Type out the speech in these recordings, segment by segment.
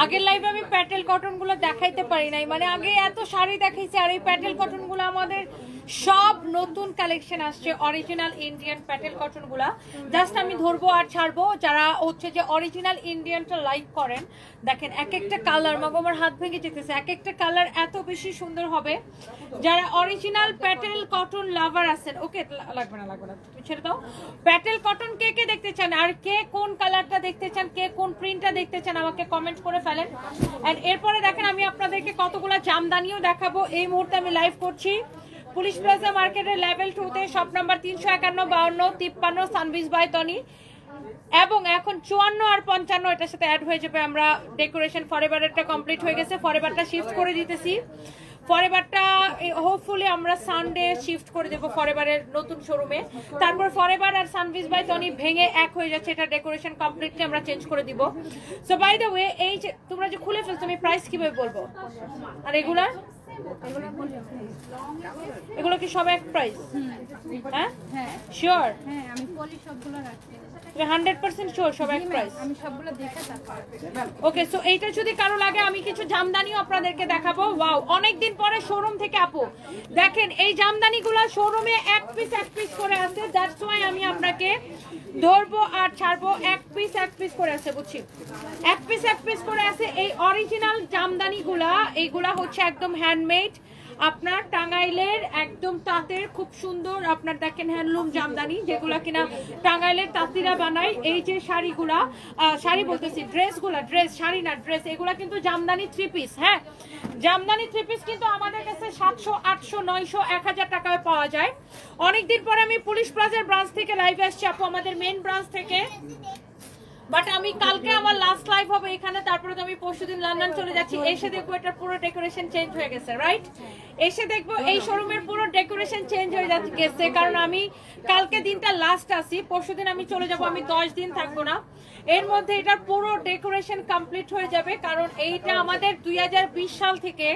আগের লাইভে আমি প্যাটেল কটন গুলো দেখাইতে পারি নাই, মানে আগে এত শাড়ি দেখাইছি, আর এই প্যাটেল কটন গুলো আমাদের সব নতুন কালেকশন আসছে, অরিজিনাল ইন্ডিয়ান প্যাটেল কটন গুলা। জাস্ট আমি ধরবো আর ছাড়বো, যারা হচ্ছে যে অরিজিনাল ইন্ডিয়ানটা লাইক করেন। দেখেন এক একটা কালার, মাগো আমার হাত ভেঙে যেতেছে, এক একটা কালার এত বেশি সুন্দর হবে। যারা অরিজিনাল প্যাটেল কটন লাভার আছেন, ওকে লাগবে না তুমি ছেড়ে দাও। প্যাটেল কটন কে কে দেখতে চান, আর কে কোন কালারটা দেখতে চান, কে কোন প্রিন্টটা দেখতে চান, আমাকে কমেন্ট করে ফেলেন। এন্ড এরপরে দেখেন আমি আপনাদেরকে কতগুলো জামদানিও দেখাবো। এই মুহূর্তে আমি লাইভ করছি পুলিশ প্লাজা মার্কেটের লেভেল 2 তে, শপ নাম্বার 351, 52, 53 সানবিজ বাই তনি। এবং এখন 54 আর 55 এটার সাথে অ্যাড হয়ে যাবে। আমরা ডেকোরেশন ফরএভারটা কমপ্লিট হয়ে গেছে, ফরএভারটা শিফট করে দিতেছি। ফরএভারটা হোপফুলি আমরা সানডে শিফট করে দেবো ফরএভারের নতুন শোরুমে। তারপর ফরএভার আর সানবিজ বাই তনি ভেঙে এক হয়ে যাচ্ছে, এটা ডেকোরেশন কমপ্লিটলি আমরা চেঞ্জ করে দিব। সো বাই দ্য ওয়ে, এই যে তোমরা যে খুলে ফেলছো, আমি প্রাইস কিভাবে বলবো? আর এগুলার এগুলো কি সব এক প্রাইস? হ্যাঁ শিওর? হ্যাঁ আমি পলি সবগুলো রাখছি। 100% শিওর সব এক প্রাইস? আমি সবগুলো দেখে তারপর। ওকে, সো এইটা যদি কারো লাগে আমি কিছু জামদানিও আপনাদেরকে দেখাবো। ওয়াও, অনেকদিন পরে শোরুম থেকে আপু দেখেন এই জামদানিগুলো শোরুমে এক পিস করে আছে। দ্যাটস ওয়াই আমি আপনাকে ধরবো আর ছাড়বো। এক পিস করে আছে, বুঝছি, এক পিস করে আছে। এই অরিজিনাল জামদানিগুলা, এইগুলা হচ্ছে একদম হ্যান্ডমেড, আপনার টাঙ্গাইলের একদম তাঁতের খুব সুন্দর। আপনার দেখেন হ্যান্ডলুম জামদানি, যেগুলা কিনা টাঙ্গাইলের তাঁতিরা বানায়। এই যে শাড়িগুলা, শাড়ি বলতেছি ড্রেসগুলা, ড্রেস শাড়ি না ড্রেস, এগুলা কিন্তু জামদানি 3 পিস। হ্যাঁ, জামদানি 3 পিস কিন্তু আমাদের কাছে 700, 800, 900, 1000 টাকায় পাওয়া যায়। অনেকদিন পরে আমি পুলিশ প্লাজার ব্রাঞ্চ থেকে লাইভে আসছি আপু, আমাদের মেন ব্রাঞ্চ থেকে। বাট আমি কালকে আমার লাস্ট লাইভ হবে এখানে, তারপরে তো আমি পরশুদিন লন্ডন চলে যাচ্ছি। এসে দেখবো এটা পুরো ডেকোরেশন চেঞ্জ হয়ে গেছে, রাইট? এসে দেখবো এই শোরুমের পুরো ডেকোরেশন চেঞ্জ হয়ে গেছে, কারণ আমি কালকে দিনটা লাস্ট আসি, পরশুদিন আমি চলে যাব, আমি 10 দিন থাকবো না। এর মধ্যে এটার পুরো ডেকোরেশন কমপ্লিট হয়ে যাবে, কারণ এইটা আমাদের 2020 সাল থেকে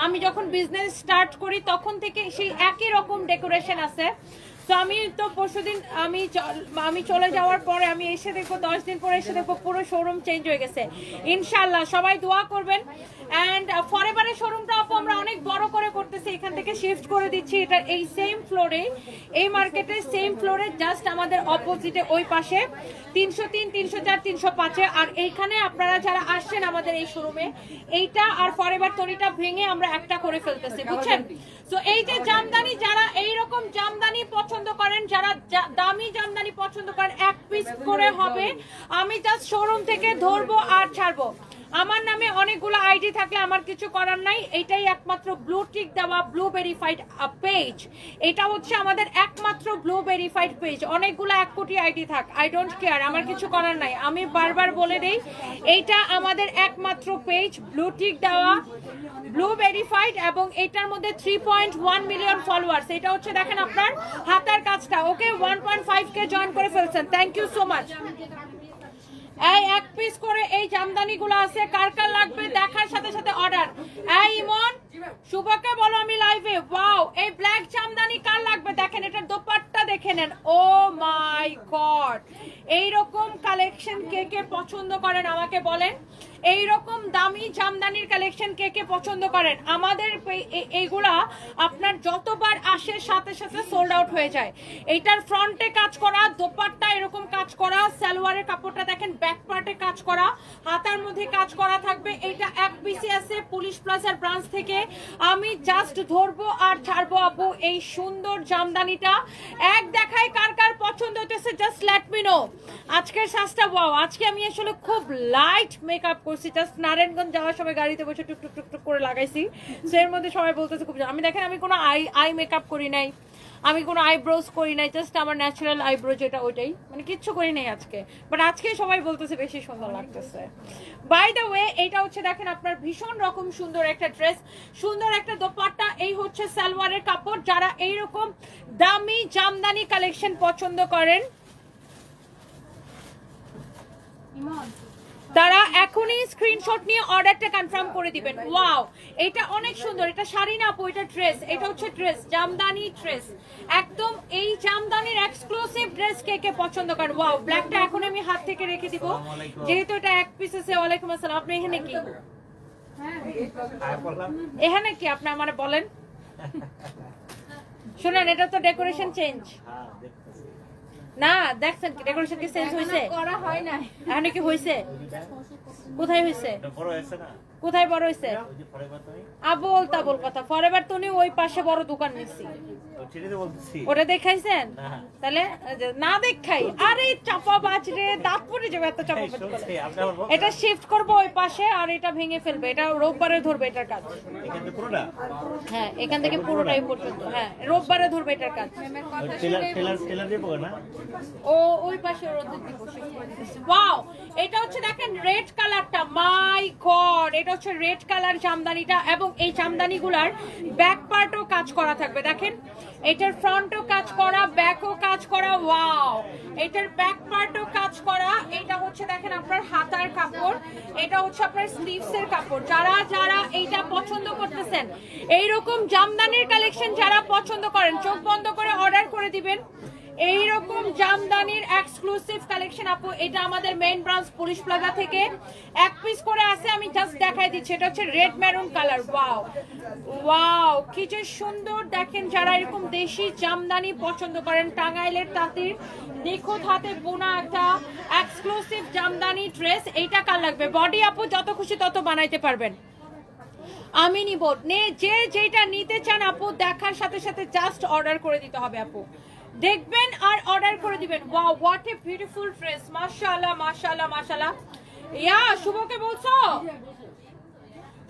আমি যখন বিজনেস স্টার্ট করি তখন থেকে সেই একই রকম ডেকোরেশন আছে। তো আমি তো পরশুদিন আমি চলে যাওয়ার পরে আমি এসে দেখবো, 10 দিন পরে এসে দেখবো পুরো শোরুম চেঞ্জ হয়ে গেছে। ইনশাল্লাহ সবাই দোয়া করবেন। অ্যান্ড ফরএভারের শোরুমটা আপু আমরা অনেক বড় করে করতেছি, এখান থেকে শিফট করে দিচ্ছি। এটা এই সেম ফ্লোরে, এই মার্কেটের সেম ফ্লোরে, জাস্ট আমাদের অপোজিটে ওই পাশে 303, 304, 305। আর এইখানে আপনারা যারা আসছেন আমাদের এই শোরুমে, এইটা আর ফরএভার তনিটা ভেঙে আমরা একটা করে ফেলতেছি, বুঝছেন? তো এই যে জামদানি, যারা এইরকম জামদানি পছন্দ করেন, যারা দামি জামদানি পছন্দ করেন, এক পিস করে হবে। আমি জাস্ট শোরুম থেকে ধরবো আর ছাড়বো। আমার নামে অনেকগুলো আইডি থাকলে আমার কিছু করার নাই। এইটাই একমাত্র ব্লু টিক দেওয়া ব্লু ভেরিফাইড পেজ। এটা হচ্ছে আমাদের একমাত্র ব্লু ভেরিফাইড পেজ। অনেকগুলো 1 কোটি আইডি থাক, আই ডোন্ট কেয়ার, আমার কিছু করার নাই। আমি বারবার বলে দেই, এইটা আমাদের একমাত্র পেজ, ব্লু টিক দেওয়া ব্লু ভেরিফাইড, এবং এটার মধ্যে 3.1 মিলিয়ন ফলোয়ার্স। এটা হচ্ছে দেখেন আপনার হাতের কাজটা। ওকে, 1.5K জয়েন করে ফেলছেন, থ্যাংক ইউ সো মাচ। এই এক পিস করে এই জামদানি গুলো আছে, কার কার লাগবে দেখার সাথে সাথে অর্ডার। এই ইমন শুভকে বলো আমি লাইভে। ওয়াও, এই ব্ল্যাক জামদানি কার লাগবে দেখেন, এটার দোপাট্টা দেখে নেন। ও মাই গড, এইরকম কালেকশন কে কে পছন্দ করেন আমাকে বলেন। এইরকম দামি জামদানির কালেকশন কে কে পছন্দ করেন? আমাদের এইগুলা আপনার যতবার আসে সাথে সাথে সোল্ড আউট হয়ে যায়। এইটার ফ্রন্টে কাজ করা, দোপাট্টা এরকম কাজ করা, সালোয়ারের কাপড়টা দেখেন ব্যাক পার্টে কাজ করা, হাতার মধ্যে কাজ করা থাকবে। এইটা এক পিসে আছে পুলিশ প্লাজার ব্রাঞ্চ থেকে। আমি জাস্ট ধরবো আর ছাড়বো আপু এই সুন্দর জামদানিটা। এক দেখায় কার কার পছন্দ হতেছে, জাস্ট লেট মি নো। আজকের সাজটা ওয়াও, আজকে আমি আসলে খুব লাইট মেকআপ করছি, জাস্ট নারায়ণগঞ্জ যাওয়ার সময় গাড়িতে বসে টুক টুক টুক টুক করে লাগাইছি। সো এর মধ্যে সবাই বলতেছে খুব, আমি দেখেন আমি কোনো আই মেকআপ করি নাই, আমি কোনো আইব্রোজ করি নাই, জাস্ট আমার ন্যাচারাল আইব্রো যেটা ওইটাই, মানে কিচ্ছু করি নাই আজকে। বাট আজকে সবাই বলতেছে বেশি সুন্দর লাগতেছে। বাই দ্য ওয়ে, এইটা হচ্ছে দেখেন আপনার ভীষণ রকম সুন্দর একটা ড্রেস, সুন্দর একটা দোপাট্টা। এই হচ্ছে সালোয়ারের কাপড়। যারা এইরকম দামি জামদানি কালেকশন পছন্দ করেন, তারা এখনই স্ক্রিনশট নিয়ে অর্ডারটা কনফার্ম করে দিবেন। ওয়াও, এটা অনেক সুন্দর, এটা শাড়ি না আপু, এটা ড্রেস, এটা হচ্ছে ড্রেস, জামদানি ড্রেস, একদম এই জামদানির এক্সক্লুসিভ ড্রেস কে কে পছন্দ করেন। ওয়াও, ব্ল্যাকটা এখন আমি হাত থেকে রেখে দিব যেহেতু এটা এক পিস আছে। ওয়ালাইকুম আসসালাম। আপনি এখানে কি এখানে কি আপনি আমারে বলেন? শুনেন, এটা তো ডেকোরেশন চেঞ্জ না, দেখছেন কি ডেকোরেশন কি চেঞ্জ হইছে? করা হয় না এখন কি হইছে? কোথায় হইছে? বড় হইছে না? কোথায় বড় হইছে? আবল তাবল কথা। ফরএভার তুমি ওই পাশে বড় দোকান নিছি, ওটা দেখাইছেন? তাহলে না দেখাই, আরে চাপা বাজ রে, দাঁত পড়ে যাবে এত চাপা বাজ করে। এটা শিফট করব ওই পাশে আর এটা ভেঙে ফেলবে, এটা রোববারে ধরবে এটার কাজ। হ্যাঁ, এখান থেকে পুরোটাই পর্যন্ত, হ্যাঁ রোববারে ধরবে এটার কাজ। ও ওই পাশে রোদে দিব। ওয়াও, এটা হচ্ছে দেখেন রেড কালারটা, মাই গড, এটা হচ্ছে রেড কালার জামদানিটা এবং এই জামদানিগুলার ব্যাক পার্টও কাজ করা থাকবে। দেখেন এটার ফ্রন্টও কাজ করা, ব্যাকও কাজ করা। ওয়াও, এটার ব্যাক পার্টও কাজ করা। এটা হচ্ছে দেখেন আপনার হাতার কাপড়, এটা হচ্ছে আপনার স্লিভস এর কাপড়। যারা যারা এইটা পছন্দ করতেছেন, এইরকম জামদানির কালেকশন যারা পছন্দ করেন, চোখ বন্ধ করে অর্ডার করে দিবেন। এইরকম জামদানির এক্সক্লুসিভ কালেকশন আপু, এটা আমাদের মেইন ব্রাঞ্চ পুলিশ প্লাজা থেকে এক পিস করে আছে, আমি জাস্ট দেখাই দিচ্ছি। এটা হচ্ছে red maroon colour. Wow wow, কি যে সুন্দর দেখেন। যারা এরকম দেশি জামদানি পছন্দ করেন, টাঙ্গাইলের তাঁতির নিখুঁত হাতে বোনা একটা এক্সক্লুসিভ জামদানি ড্রেস, এইটা কার লাগবে? বডি আপু যত খুশি তত বানাইতে পারবেন, আমি নিব। যে যেটা নিতে চান আপু, দেখার সাথে সাথে জাস্ট অর্ডার করে দিতে হবে আপু, দেখবেন আর অর্ডার করে দিবেন। Wow, what a beautiful dress, মাশাআল্লাহ মাশাআল্লাহ মাশাআল্লাহ। ইয়া শুভকে বলছো?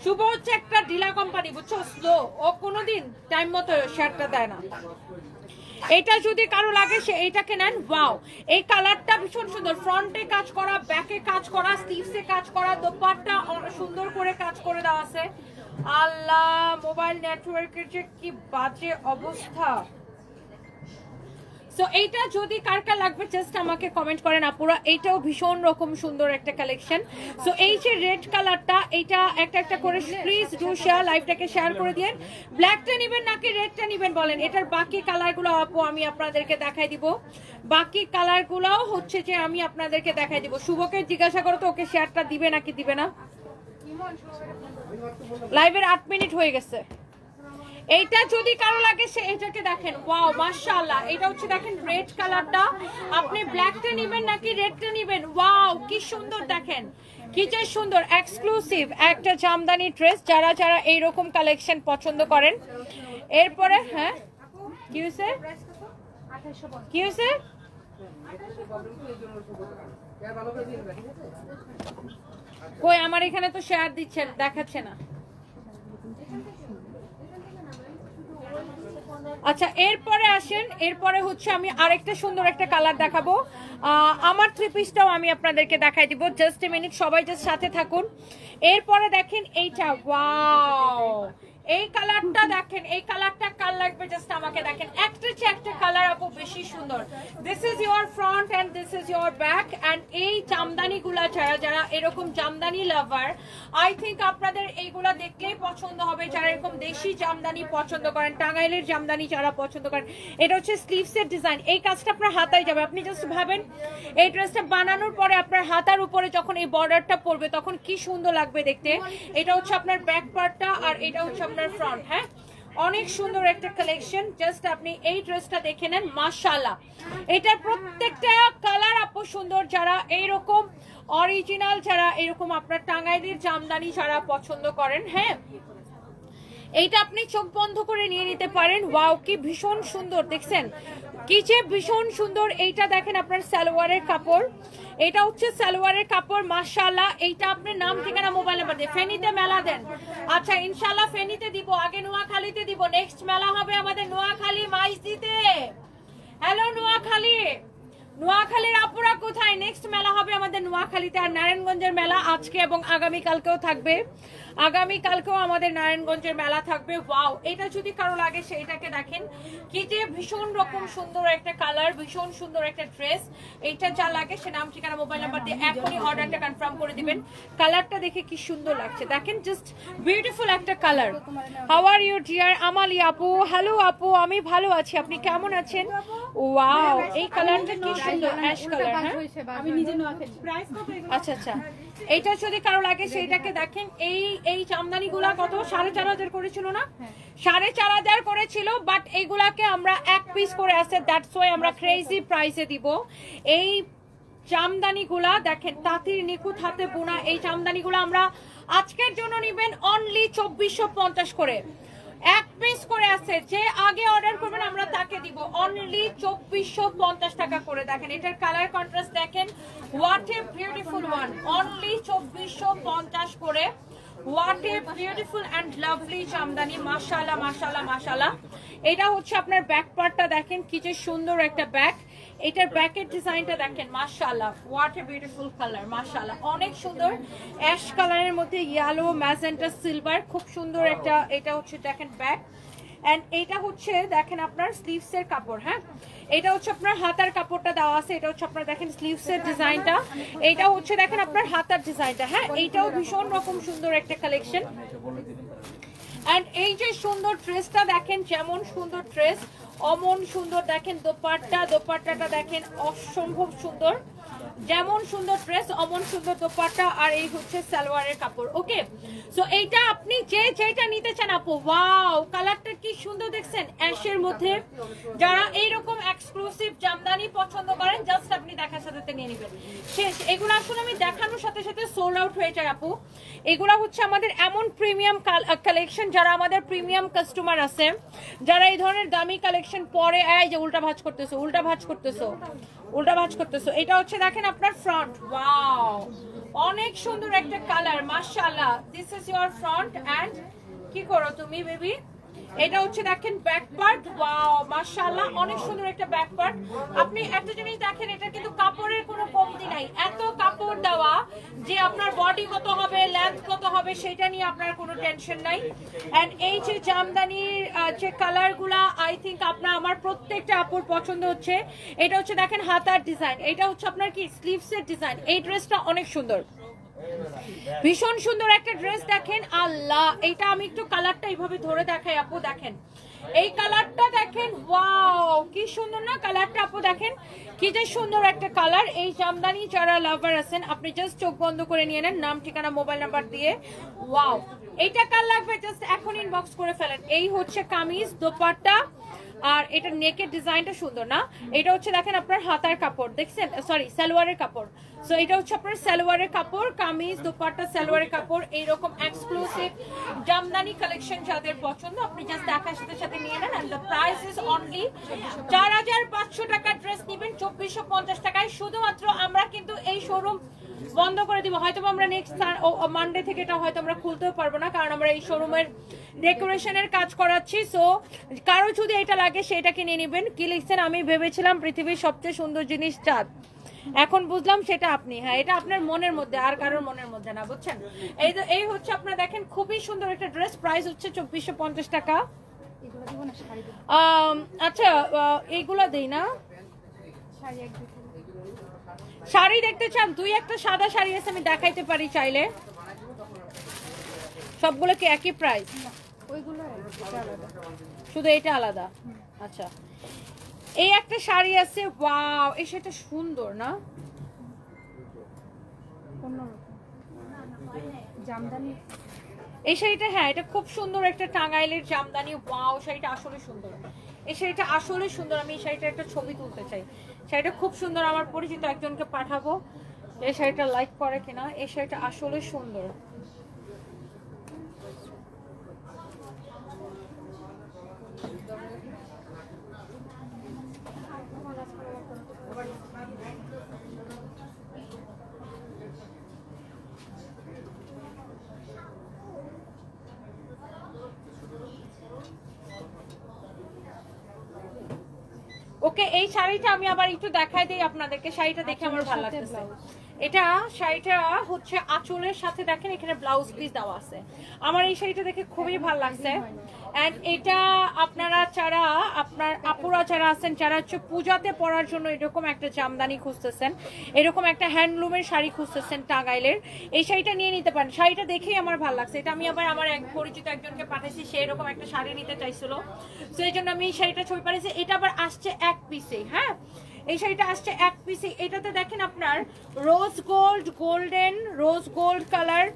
শুভ হচ্ছে একটা ডিলা কোম্পানি, বুঝছো, স্লো, ও কোনোদিন টাইম মতো শেয়ারটা দেয় না। এটা যদি কারো লাগে সে এইটাকে নেন। ওয়াও, এই কালারটা ভীষণ সুন্দর, ফ্রন্টে কাজ করা, ব্যাকে কাজ করা, স্লিভসে কাজ করা, দোপাট্টা সুন্দর করে কাজ করে দেওয়া আছে। আল্লাহ, মোবাইল নেটওয়ার্কের যে কি বাজে অবস্থা। সো এইটা যদি কার কার লাগবে জাস্ট আমাকে কমেন্ট করেন আপুরা। এইটাও ভীষণ রকম সুন্দর একটা কালেকশন। সো এই যে রেড কালারটা, এইটা একটা একটা করে প্লিজ ডু শেয়ার, লাইভটাকে শেয়ার করে দিন। ব্ল্যাকটা নেবেন নাকি রেডটা নেবেন বলেন? এটার বাকি কালারগুলো আপু আমি আপনাদেরকে দেখাই দিব, বাকি কালারগুলোও হচ্ছে যে আমি আপনাদেরকে দেখাই দিব। শুভকে জিজ্ঞাসা করো তো ওকে শেয়ারটা দিবে নাকি দিবে না। লাইভের 8 মিনিট হয়ে গেছে। এইটা যদি কারো লাগে সে এটাকে দেখেন। ওয়াও মাশাআল্লাহ, এটা হচ্ছে দেখেন রেড কালারটা। আপনি ব্ল্যাকটা নেবেন নাকি রেডটা নেবেন? ওয়াও কি সুন্দর দেখেন, কি যে সুন্দর এক্সক্লুসিভ একটা জামদানি ড্রেস। যারা যারা এইরকম কালেকশন পছন্দ করেন। এরপরে হ্যাঁ কি হয়েছে? কি হয়েছে? কই আমার এখানে তো শেয়ার দিচ্ছেন, দেখাচ্ছে না। আচ্ছা এরপরে আসেন, এরপরে হচ্ছে আমি আরেকটা সুন্দর একটা কালার দেখাবো। আমার থ্রি পিসটাও আমি আপনাদেরকে দেখাই দিব, জাস্ট এ মিনিট, সবাই জাস্ট সাথে থাকুন। এরপরে দেখেন এইটা, ওয়াও এই কালারটা দেখেন, এই কালারটা কার লাগবে জাস্ট আমাকে দেখেন। একটা চেয়ে একটা কালার আপু বেশি সুন্দর। This is your front and this is your back. And এই জামদানিগুলা যারা যারা এরকম জামদানি লাভার, আই থিঙ্ক আপনাদের এইগুলা দেখলেই পছন্দ হবে। যারা এরকম দেশি জামদানি পছন্দ করেন, টাঙ্গাইলের জামদানি যারা পছন্দ করেন। এটা হচ্ছে স্লিভসের ডিজাইন, এই কাজটা আপনার হাতায় যাবে। আপনি জাস্ট ভাবেন এই ড্রেসটা বানানোর পরে আপনার হাতার উপরে যখন এই বর্ডারটা পড়বে তখন কি সুন্দর লাগবে দেখতে। এটা হচ্ছে আপনার ব্যাক পার্টটা আর এটা হচ্ছে আপনার ফ্রন্ট। হ্যাঁ, অনেক সুন্দর একটা কালেকশন। জাস্ট আপনি এই ড্রেসটা দেখে নেন, মাশাআল্লাহ। এটার প্রত্যেকটা কালার আপু সুন্দর। যারা এইরকম অরিজিনাল, যারা এরকম আপনার টাঙ্গাইলের জামদানি যারা পছন্দ করেন, হ্যাঁ এইটা আপনি চোখ বন্ধ করে নিয়ে নিতে পারেন। ওয়াও কি ভীষণ সুন্দর, দেখছেন কি যে ভীষণ সুন্দর। এইটা দেখেন আপনার সালোয়ারের কাপড়, এটা হচ্ছে সালোয়ারের কাপড়, মাশাআল্লাহ। এইটা আপনার নাম ঠিকানা মোবাইল নাম্বার দিয়ে ফেনীতে মেলা দেন। আচ্ছা ইনশাআল্লাহ ফেনীতে দিব, আগে নোয়াখালীতে দিব, নেক্সট মেলা হবে আমাদের নোয়াখালী মাইজদিতে। হ্যালো নোয়াখালী, নোয়াখালীর আপুরা কোথায়? নেক্সট মেলা হবে আমাদের নোয়াখালীতে, আর নারায়ণগঞ্জের মেলা আজকে এবং আগামীকালকেও থাকবে। আগামীকালকেও আমাদের নারায়ণগঞ্জের মেলা থাকবে। ওয়াও, এটা যদি কারো লাগে সেইটাকে দেখেন, কি যে ভীষণ রকম সুন্দর একটা কালার, ভীষণ সুন্দর একটা ড্রেস। এইটা যা লাগে সে নাম ঠিকানা মোবাইল নাম্বার দিয়ে এখনই অর্ডারটা কনফার্ম করে দিবেন। কালারটা দেখে কি সুন্দর লাগছে দেখেন, জাস্ট বিউটিফুল একটা colour. How are you dear Amali আপু? হ্যালো আপু, আমি ভালো আছি, আপনি কেমন আছেন? ওয়াও, এই কালারটা কি সুন্দর, অ্যাশ কালার। হ্যাঁ, আমি নিজে নোয়াখালী। প্রাইস কত? আচ্ছা আচ্ছা, এইটা যদি কারো লাগে সেইটাকে দেখেন। এই জামদানি গুলা কত? 4,500 করেছিল না? 4,500 করেছিল, বাট এইগুলাকে আমরা এক পিস করে আছে, দ্যাটস ওয়াই আমরা ক্রেজি প্রাইসে দিব। এই জামদানি গুলা দেখেন, তাঁতির নিখুঁত হাতে বোনা এই জামদানি গুলা আমরা আজকের জন্য নিবেন অনলি 2450 করে। এক পিস করে আছে, যে আগে অর্ডার করবেন আমরা তাকে দিব অনলি 2450 টাকা করে। দেখেন এটার কালার কন্ট্রাস্ট দেখেন, what a beautiful one, only 2450 করে। What a beautiful and lovely Jamdani, মাশাআল্লাহ মাশাআল্লাহ মাশাআল্লাহ। এটা হচ্ছে আপনার ব্যাক পার্টটা দেখেন, কি যে সুন্দর একটা ব্যাক। এটার ব্যাকের ডিজাইনটা দেখেন, মাশাআল্লাহ, হোয়াট এ বিউটিফুল কালার, মাশাআল্লাহ, অনেক সুন্দর। অ্যাশ কালারের মধ্যে ইয়েলো, ম্যাজেন্টা, সিলভার, খুব সুন্দর একটা। এটা হচ্ছে দেখেন ব্যাক, এন্ড এটা হচ্ছে দেখেন আপনার স্লিভস এর কাপড়। হ্যাঁ, এটা হচ্ছে আপনার হাতার কাপড়টা দেওয়া আছে। এটা হচ্ছে আপনার দেখেন স্লিভস এর ডিজাইনটা, এটা হচ্ছে দেখেন আপনার হাতার ডিজাইনটা। হ্যাঁ, এইটাও ভীষণ রকম সুন্দর একটা কালেকশন। এন্ড এই যে সুন্দর ড্রেসটা দেখেন, যেমন সুন্দর ড্রেস অমন সুন্দর দেখেন দোপাট্টা, দোপাট্টাটা দেখেন অসম্ভব সুন্দর। যেমন সুন্দর ড্রেস অমন সুন্দর দোপাট্টা, আর এই হচ্ছে সালোয়ারের কাপড়। ওকে, সো এইটা আপনি যেটা নিতে চান আপু। ওয়াও, কালারটা কি সুন্দর দেখছেন, অ্যাশের মধ্যে। যারা এইরকম এক্সক্লুসিভ জামদানি পছন্দ করেন, জাস্ট আপনি দেখার সাথে নিয়ে নেবেন। শেষ, এগুলো আসলে আমি দেখানোর সাথে সাথে সোল্ড আউট হয়ে যায় আপু। এগুলা হচ্ছে আমাদের এমন প্রিমিয়াম কালেকশন, যারা আমাদের প্রিমিয়াম কাস্টমার আছে, যারা এই ধরনের দামি কালেকশন পরে। এই যে উল্টা ভাঁজ করতেছো, উল্টা ভাঁজ করতেছো, উল্টা ভাঁজ করতেছো। এটা হচ্ছে দেখেন আপনার ফ্রন্ট। ওয়াও, অনেক সুন্দর একটা কালার, মাশাআল্লাহ। This is your front end কি করো তুমি বেবি? এটা হচ্ছে দেখেন ব্যাক পার্ট। ওয়াও, মাশাআল্লাহ, অনেক সুন্দর একটা ব্যাক পার্ট। আপনি একটা জিনিস দেখেন, এটা কিন্তু কাপড়ের কোনো কমতি নাই। এত কাপড় দেওয়া যে আপনার বডি কত হবে, লেন্থ কত হবে, সেটা নিয়ে আপনার কোনো টেনশন নাই। এন্ড এই যে জামদানির যে কালারগুলা, আই থিঙ্ক আপনার আমার প্রত্যেকটা আপুর পছন্দ হচ্ছে। এটা হচ্ছে দেখেন হাতার ডিজাইন, এটা হচ্ছে আপনার কি স্লিভসের ডিজাইন। এই ড্রেসটা অনেক সুন্দর, ভীষণ সুন্দর একটা ড্রেস দেখেন। আল্লাহ, এইটা আমি একটু কালারটা এইভাবে ধরে দেখাই আপু, দেখেন এই কালারটা দেখেন। ওয়াও, কি সুন্দর না কালারটা আপু, দেখেন কি যে সুন্দর একটা কালার। এই জামদানি যারা লাভার আছেন, আপনি জাস্ট চোখ বন্ধ করে নিয়ে নেন, নাম ঠিকানা মোবাইল নাম্বার দিয়ে। ওয়াও, এইটা কার লাগবে জাস্ট এখন ইনবক্স করে ফেলেন। এই হচ্ছে কামিজ, দোপাট্টা, আর এটা নেকের ডিজাইনটা সুন্দর না? এটা হচ্ছে দেখেন আপনার হাতার কাপড়, দেখছেন, সরি সালোয়ারের কাপড়। সো এটা হচ্ছে আপনার সালোয়ারের কাপড়, কামিজ, দোপাট্টা, সালোয়ারের কাপড়। এইরকম এক্সক্লুসিভ জামদানি কালেকশন যাদের পছন্দ, আপনি জাস্ট দেখার সাথে সাথে নিয়ে নেন। And the price is only 4,500 টাকার ড্রেস নিবেন 2450 টাকায়। শুধুমাত্র আমরা কিন্তু এই শোরুম বন্ধ করে দিব, হয়তো আমরা নেক্সট মানডে থেকে এটা হয়তো আমরা খুলতেও পারবো না, কারণ আমরা এই শোরুমের ডেকোরেশনের কাজ করাচ্ছি। সো কারো যদি এটা লাগে সেটাকে নিয়ে নেবেন। কি লিখছেন? আমি ভেবেছিলাম পৃথিবীর সবচেয়ে সুন্দর জিনিস চাঁদ, এখন বুঝলাম সেটা আপনি। হ্যাঁ, এটা আপনার মনের মধ্যে, আর কারোর মনের মধ্যে না, বুঝছেন? এই হচ্ছে আপনার দেখেন খুবই সুন্দর একটা ড্রেস, প্রাইস হচ্ছে 2450 টাকা। আচ্ছা, এইগুলা দেই না, শাড়ি দেখতে চান? দুই একটা সাদা শাড়ি আছে, আমি দেখাইতে পারি চাইলে। সবগুলো কি একই প্রাইস? শুধু এটা আলাদা। আচ্ছা, এই একটা শাড়ি আছে। ওয়াও, এই শাড়িটা সুন্দর না? জামদানি এই শাড়িটা, হ্যাঁ এটা খুব সুন্দর একটা টাঙ্গাইলের জামদানি। ওয়াও, শাড়িটা আসলে সুন্দর, এই শাড়িটা আসলে সুন্দর। আমি এই শাড়িটার একটা ছবি তুলতে চাই, শাড়িটা খুব সুন্দর। আমার পরিচিত একজনকে পাঠাবো, এই শাড়িটা লাইক করে কিনা। এই শাড়িটা আসলে সুন্দর। ওকে, এই শাড়িটা আমি আবার একটু দেখাই দিই আপনাদেরকে, শাড়িটা দেখে আমার ভালো লাগতেছে। এটা শাড়িটা হচ্ছে আঁচলের সাথে দেখেন এখানে ব্লাউজ পিস দেওয়া আছে। আমার এই শাড়িটা দেখে খুবই ভালো লাগছে। এন্ড এটা আপনারা যারা আপনার আপুরা যারা আছেন যারা হচ্ছে পূজাতে পরার জন্য এরকম একটা জামদানি খুঁজতেছেন, এরকম একটা হ্যান্ডলুমের শাড়ি খুঁজতেছেন টাঙ্গাইলের, এই শাড়িটা নিয়ে নিতে পারেন। শাড়িটা দেখেই আমার ভালো লাগছে। এটা আমি আবার আমার এক পরিচিত একজনকে পাঠাইছি, সে এরকম একটা শাড়ি নিতে চাইছিল, তো এই জন্য আমি এই শাড়িটা ছবি পাঠিয়েছি। এটা আবার আসছে এক পিসে, হ্যাঁ এই শাড়িটা আসছে এক পিসে। এটাতে দেখেন আপনার rose gold, golden, rose gold colour,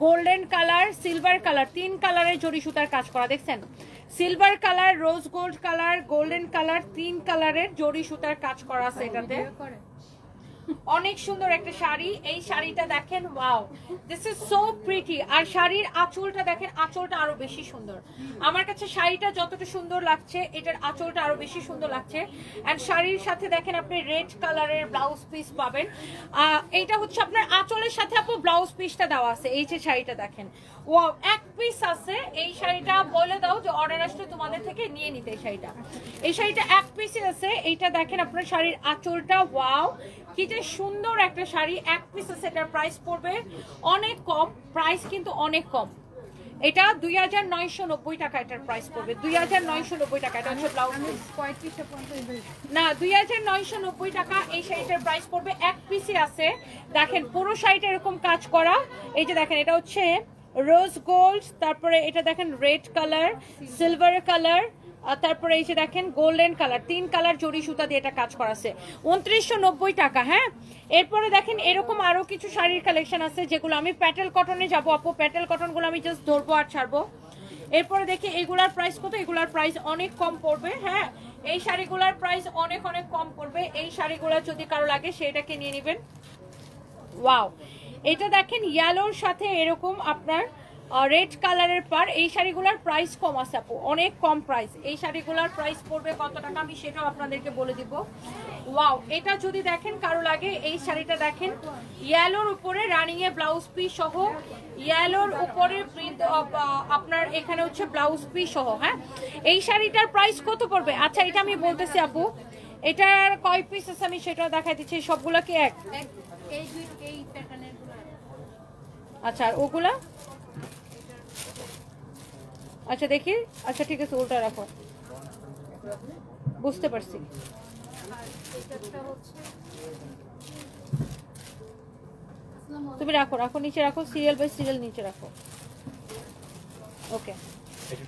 golden colour, silver colour, 3 কালারের জড়ি সুতার কাজ করা, দেখছেন silver colour, rose gold colour, golden colour, 3 কালারের জড়ি সুতার কাজ করা আছে এটাতে। অনেক সুন্দর একটা শাড়ি। এই শাড়িটা দেখেন, wow this is so pretty. আর শাড়ির আঁচলটা দেখেন, আঁচলটা আরো বেশি সুন্দর। আমার কাছে শাড়িটা যতটা সুন্দর লাগছে এটার আঁচলটা আরো বেশি সুন্দর লাগছে। এন্ড শাড়ির সাথে দেখেন আপনি রেড কালারের ব্লাউজ পিস পাবেন। এইটা হচ্ছে আপনার আঁচলের সাথে আপু ব্লাউজ পিসটা দেওয়া আছে। এই যে শাড়িটা দেখেন, ওয়াও এক পিস আছে। এই শাড়িটা বলে দাও যে অর্ডার আসলে তোমাদের থেকে নিয়ে নিতে। এই শাড়িটা এক পিসই আছে। এইটা দেখেন আপনার শাড়ির আঁচলটা, ওয়াও কি যে সুন্দর একটা শাড়ি, এক পিস আছে। এটার প্রাইস পড়বে অনেক কম, প্রাইস কিন্তু অনেক কম। এটা 2990 টাকা এটার প্রাইস পড়বে, 2990 টাকা। এটা হচ্ছে ব্লাউজ পিস, না 2990 টাকা এই শাড়িটার প্রাইস পড়বে। এক পিসই আছে। দেখেন পুরো শাড়িটা এরকম কাজ করা। এই যে দেখেন এটা হচ্ছে রোজ গোল্ড, তারপরে এটা দেখেন রেড কালার, সিলভার কালার, তারপরে এই যে দেখেন গোল্ডেন কালার, 3 কালার জড়ি সুতা দিয়ে এটা কাজ করা আছে, 2990 টাকা। হ্যাঁ, এরপরে দেখেন এরকম আরো কিছু শাড়ির কালেকশন আছে যেগুলো আমি প্যাটেল কটনে যাবো আপু। প্যাটেল কটন গুলো আমি জাস্ট ধরবো আর ছাড়বো। এরপরে দেখি এগুলার প্রাইস কত। এগুলার প্রাইস অনেক কম পড়বে। হ্যাঁ, এই শাড়িগুলার প্রাইস অনেক অনেক কম পড়বে। এই শাড়িগুলা যদি কারো লাগে সেটাকে নিয়ে নেবেন। ওয়াও, এটা দেখেন ইয়েলোর সাথে এরকম আপনার রেড কালারের পার। এই শাড়িগুলোর প্রাইস কম আছে আপু, অনেক কম প্রাইস। এই শাড়িগুলোর প্রাইস পড়বে কত টাকা আমি সেটাও আপনাদেরকে বলে দিব। ওয়াও, এটা যদি দেখেন কারো লাগে, এই শাড়িটা দেখেন ইয়েলোর উপরে রানিং এ ব্লাউজ পিস সহ, ইয়েলোর উপরে প্রিন্ট আপনার এখানে হচ্ছে ব্লাউজ পিস সহ। হ্যাঁ, এই শাড়িটার প্রাইস কত পড়বে? আচ্ছা এটা আমি বলতেছি আপু, এটার কয় পিস আছে আমি সেটাও দেখাই দিচ্ছি। সবগুলো কি এক? আচ্ছা, আর ওগুলা? আচ্ছা দেখি, আচ্ছা ঠিক আছে, ওটা রাখো, বুঝতে পারছি। তুমি রাখো, রাখো নিচে রাখো, সিরিয়াল বাই সিরিয়াল নিচে রাখো। ওকে,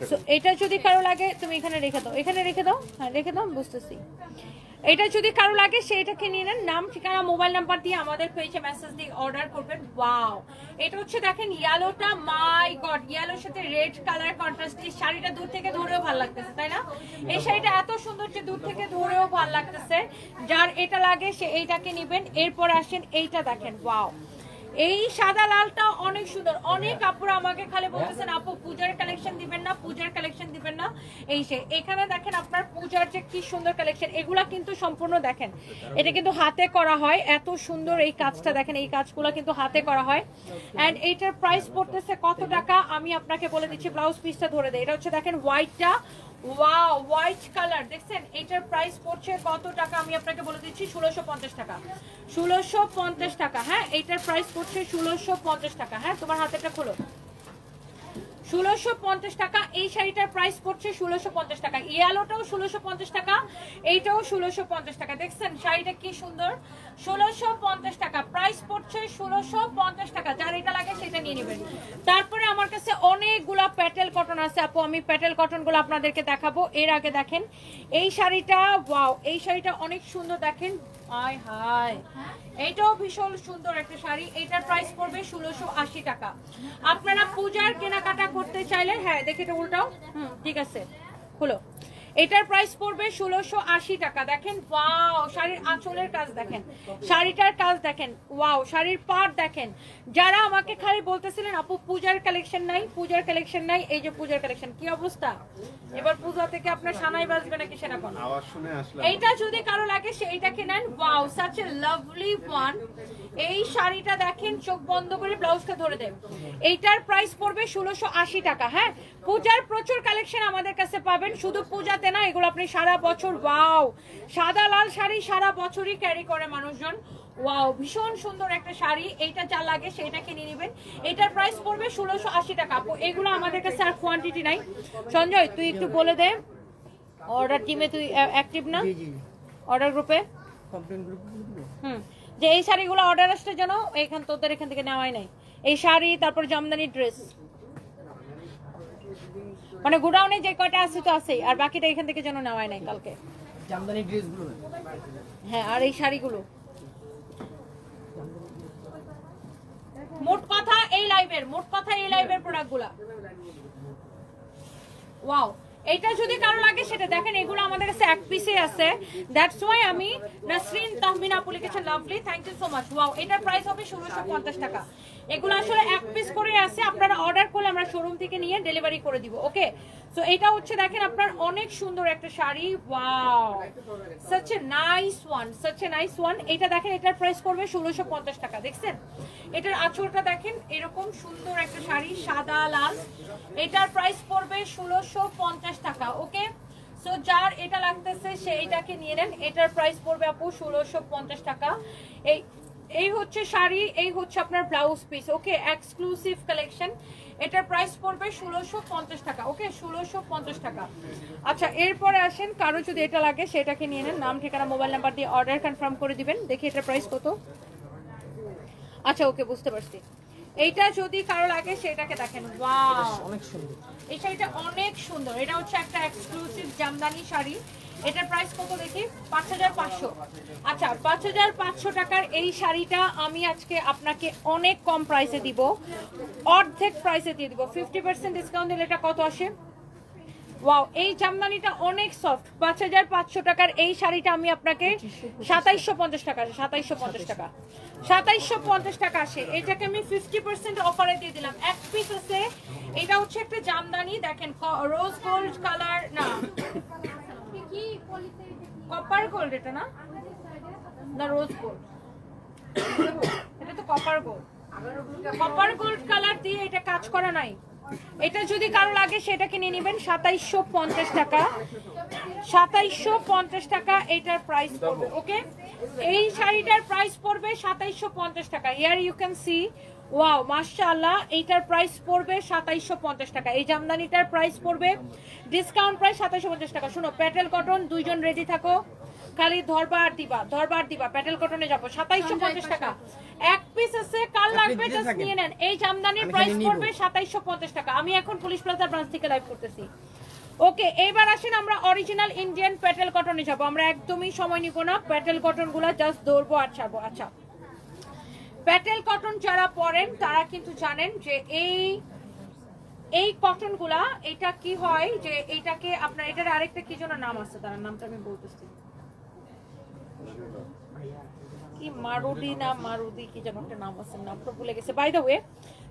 সো এটা যদি কারো লাগে তুমি এখানে রেখে দাও, এখানে রেখে দাও। হ্যাঁ রেখে দাও, বুঝতেছি। এটা যদি কারো লাগে সেটাকে নিয়ে নেন, নাম ঠিকানা মোবাইল নাম্বার দিয়ে আমাদের পেজে মেসেজ দিয়ে অর্ডার করবেন। ওয়াও, এটা হচ্ছে দেখেন ইয়েলোটা, মাই গড, ইয়েলোর সাথে রেড কালার কন্ট্রাস্ট। এই শাড়িটা দূর থেকে ধরেও ভালো লাগতেছে, তাই না? এই শাড়িটা এত সুন্দর যে দূর থেকে ধরেও ভালো লাগতেছে। যার এটা লাগে সে এইটাকে নেবেন। এরপর আসেন এইটা দেখেন, ওয়াও এই সাদা লালটা অনেক সুন্দর। অনেক আপুরা আমাকে খালি বলতেছেন আপু পূজার কালেকশন দিবেন না, পূজার কালেকশন দিবেন না। এই সে এখানে দেখেন আপনার পূজার যে কি সুন্দর কালেকশন। এগুলা কিন্তু সম্পূর্ণ দেখেন এটা কিন্তু হাতে করা হয়, এত সুন্দর এই কাজটা দেখেন, এই কাজগুলো কিন্তু হাতে করা হয়। এন্ড এইটার প্রাইস পড়তেছে কত টাকা আমি আপনাকে বলে দিচ্ছি। ব্লাউজ পিসটা ধরে দেয়। এটা হচ্ছে দেখেন হোয়াইটটা, ওয়াও হোয়াইট কালার দেখছেন। এটার প্রাইস পড়ছে কত টাকা আমি আপনাকে বলে দিচ্ছি, 1650 টাকা, 1650 টাকা। হ্যাঁ, এটার প্রাইস পড়ছে 1650 টাকা। হ্যাঁ, তোমার হাতেটা খোলো, 1650 টাকা। এই শাড়িটার প্রাইস পড়ছে 1650 টাকা। ইয়েলোটাও 1650 টাকা, এইটাও 1650 টাকা। দেখছেন শাড়িটা কি সুন্দর, 1650 টাকা প্রাইস পড়ছে, 1650 টাকা। যার এটা লাগে সেটা নিয়ে নেবেন। তারপরে আমার কাছে অনেকগুলা প্যাটেল কটন আছে আপু, আমি প্যাটেল কটন গুলো আপনাদেরকে দেখাবো। এর আগে দেখেন এই শাড়িটা, ওয়াও এই শাড়িটা অনেক সুন্দর দেখেন। হাই হাই, এইটাও ভীষণ সুন্দর একটা শাড়ি। এটার প্রাইস পড়বে 1680 টাকা। আপনারা পূজার কেনাকাটা করতে চাইলে, হ্যাঁ দেখে এটা উল্টাও, ঠিক আছে হলো। এটার প্রাইস পড়বে 1680 টাকা। দেখেন ওয়াও, শাড়ির আঁচলের কাজ দেখেন, শাড়িটার কাজ দেখেন, ওয়াও শাড়ির পাড় দেখেন। যারা আমাকে খালি বলতেছিলেন আপু পূজার কালেকশন নাই, পূজার কালেকশন নাই, এই যে পূজার কালেকশন। কি অবস্থা, এবার পূজা থেকে আপনার সানাই বাজবে নাকি সেটা কোন? এইটা যদি কারো লাগে সেইটাকে নেন। Wow such a lovely one. এই শাড়িটা দেখেন, চোখ বন্ধ করে ব্লাউজটা ধরে দেন। এইটার প্রাইস পড়বে 1680 টাকা। হ্যাঁ, পূজার প্রচুর কালেকশন আমাদের কাছে পাবেন, শুধু পূজাতে না, এগুলো আপনি সারা বছর, ওয়াও সাদা লাল শাড়ি সারা বছরই ক্যারি করে মানুষজন। ওয়াও, ভীষণ সুন্দর একটা শাড়ি, এইটা যা লাগে সেটা কিনে নেবেন। এটার প্রাইস পড়বে 1680 টাকা। এগুলো আমাদের কাছে আর কোয়ান্টিটি নাই। সঞ্জয় তুই একটু বলে দে, অর্ডার টিমে তুই অ্যাক্টিভ না? অর্ডার গ্রুপে যে এই শাড়িগুলো অর্ডার আসছে যেন এখান তোদের এখান থেকে নেওয়াই নাই। এই শাড়ি, তারপর জামদানি ড্রেস, মানে গোডাউনে যে কয়টা আছে তো আছেই, আর বাকিটা এখান থেকে যেন নেওয়াই নাই কালকে। জামদানি ড্রেসগুলো, হ্যাঁ, আর এই শাড়িগুলো। মোট কথা এই লাইভের প্রোডাক্টগুলা। ওয়াও, এটা যদি কারো লাগে সেটা দেখেন, এগুলো আমাদের কাছে এক পিসে আছে। দ্যাটস ওয়াই আমি নাসরিন তাহমিনা আপু লিখেছেন lovely, thank you so much. Wow, এটার প্রাইস হবে 1650 টাকা। এগুলো আসলে এক পিস করে আছে, আপনারা অর্ডার করলে আমরা শোরুম থেকে নিয়ে ডেলিভারি করে দিব। ওকে, সো এটা হচ্ছে দেখেন আপনার অনেক সুন্দর একটা sari. Wow, such a nice one. এটা দেখেন, এটার প্রাইস করবে 1650 টাকা। দেখছেন এটার আঁচলটা দেখেন, এরকম সুন্দর একটা শাড়ি সাদা লাল, এটার প্রাইস পড়বে 1650 টাকা। ওকে, সো যার এটা লাগতেছে সে এটাকে নিয়ে নেন। এটার প্রাইস পড়বে আপু 1650 টাকা। এই হচ্ছে শাড়ি, এই হচ্ছে আপনার ব্লাউজ পিস। ওকে, এক্সক্লুসিভ কালেকশন, এটার প্রাইস পড়বে 1650 টাকা। ওকে, 1650 টাকা। আচ্ছা, এরপরে আসেন, কারো যদি এটা লাগে সেটাকে নিয়ে নেন, নাম ঠিকানা মোবাইল নাম্বার দিয়ে অর্ডার কনফার্ম করে দিবেন। দেখি এটার প্রাইস কত। আচ্ছা, ওকে, বুঝতে পারছি। এইটা যদি কারো লাগে সেটাকে দেখেন, ওয়াও অনেক সুন্দর, এই শাড়িটা অনেক সুন্দর। এটা হচ্ছে একটা এক্সক্লুসিভ জামদানি শাড়ি। এটার প্রাইস কত দেখি? 5500। আচ্ছা, 5500 টাকার এই শাড়িটা আমি আজকে আপনাকে অনেক কম প্রাইসে দিব, অর্ধেক প্রাইসে দিয়ে দিব। 50% ডিসকাউন্ট দিলে এটা কত আসে? ওয়াও, এই জামদানিটা অনেক সফট। 5500 টাকার এই শাড়িটা আমি আপনাকে 2750 টাকা, 2750 টাকা, 2750 টাকা আসে। এটাকে আমি 50% অফারে দিয়ে দিলাম। এক পিস আছে, এটা হচ্ছে একটা জামদানি, দেখেন রোজ গোল্ড কালার, না কপার গোল্ড, এটা না, না রোজ গোল্ড, এটা তো copper gold. Copper gold colour দিয়ে এটা কাজ করা নাই। এটা যদি কারো লাগে সেটাকে নিয়ে নেবেন 2750 টাকা, 2750 টাকা এটার প্রাইস পড়বে। ওকে, এই শাড়িটার প্রাইস পড়বে 2750 টাকা। Here you can see, wow মাশাআল্লাহ, এইটার প্রাইস পড়বে 2750 টাকা। এই জামদানিটার প্রাইস পড়বে ডিসকাউন্ট প্রাইস 2750 টাকা। শুনো, প্যাটেল কটন, দুইজন রেডি থাকো, খালি ধরবা আর দিবা, প্যাটেল কটনে যাবো। 2750 টাকা এক পিস আছে, কাল লাগবে জাস্ট নিয়ে নেন। এই জামদানির প্রাইস পড়বে 2750 টাকা। আমি এখন পুলিশ প্লাজা ব্রাঞ্চ থেকে লাইভ করতেছি। ওকে, এইবার আসেন আমরা অরিজিনাল ইন্ডিয়ান প্যাটেল কটনে যাবো। আমরা একদমই সময় নিব না, প্যাটেল কটন গুলা জাস্ট ধরবো আর ছাড়বো। আচ্ছা, প্যাটেল কটন যারা পরেন তারা কিন্তু জানেন যে এই কটন গুলা, এটা কি হয় যে এটাকে আপনার, এটার আরেকটা কি যেন নাম আছে, তার নামটা আমি বলতেছি, কি মারুদি কি যেন একটা নাম আছে, নামটা ভুলে গেছে। বাই দ্য ওয়ে,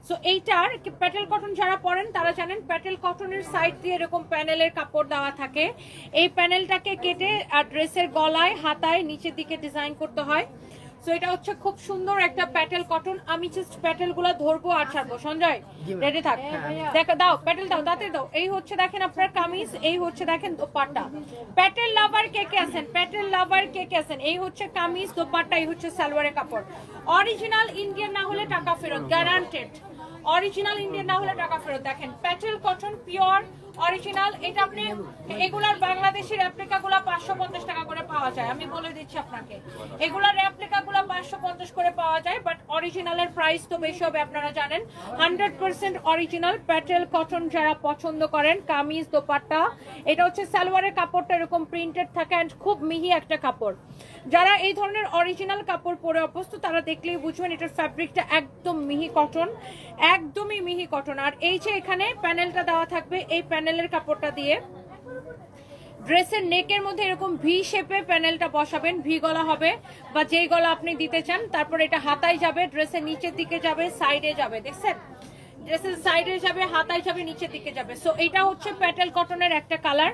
সো এইটার প্যাটেল কটন যারা পরেন তারা জানেন, প্যাটেল কটনের সাইড দিয়ে এরকম প্যানেলের কাপড় দেওয়া থাকে। এই প্যানেলটাকে কেটে আর ড্রেসের গলায়, হাতায়, নিচের দিকে ডিজাইন করতে হয়। সো এটা হচ্ছে খুব সুন্দর একটা প্যাটেল কটন। আমি জাস্ট প্যাটেল গুলা ধরবো আর ছাড়বো। সঞ্জয় রেডি থাক, দেখো, দাও প্যাটেল, দাও দাঁতে দাও। এই হচ্ছে দেখেন আপনার কামিজ, এই হচ্ছে দেখেন দোপাট্টা। প্যাটেল লাভার কে কে আছেন? প্যাটেল লাভার কে কে আছেন? এই হচ্ছে কামিজ, দোপাট্টা, এই হচ্ছে সালোয়ারের কাপড়। অরিজিনাল ইন্ডিয়ান না হলে টাকা ফেরত, গ্যারান্টেড। অরিজিনাল ইন্ডিয়ান না হলে টাকা ফেরত। দেখেন প্যাটেল কটন পিওর অরিজিনাল। এটা আপনি এগুলার বাংলাদেশের রেপ্লিকা গুলা 550 টাকা করে পাওয়া যায়, আমি বলে দিচ্ছি আপনাকে। এগুলার রেপ্লিকা গুলা 550 করে পাওয়া যায়, বাট অরিজিনালের প্রাইস তো বেশি হবে, আপনারা জানেন। 100% অরিজিনাল প্যাটেল কটন যারা পছন্দ করেন, কামিজ দোপাট্টা, এটা হচ্ছে সালোয়ারের কাপড়টা এরকম প্রিন্টেড থাকে এন্ড খুব মিহি একটা কাপড়। যারা এই ধরনের অরিজিনাল কাপড় পরে অভ্যস্ত তারা দেখলেই বুঝবেন এটার ফ্যাব্রিকটা একদম মিহি কটন, একদমই মিহি কটন। আর এই যে এখানে প্যানেলটা দেওয়া থাকবে, এই প্যানেলের কাপড়টা দিয়ে ড্রেসের নেকের মধ্যে এরকম ভি শেপে প্যানেলটা বসাবেন, ভি গলা হবে বা যেই গলা আপনি দিতে চান। তারপর এটা হাতায় যাবে, ড্রেসের নিচের দিকে যাবে, সাইডে যাবে। দেখছেন ড্রেসের সাইডে যাবে, হাতায় যাবে, নিচের দিকে যাবে। সো এটা হচ্ছে প্যাটেল কটনের একটা কালার,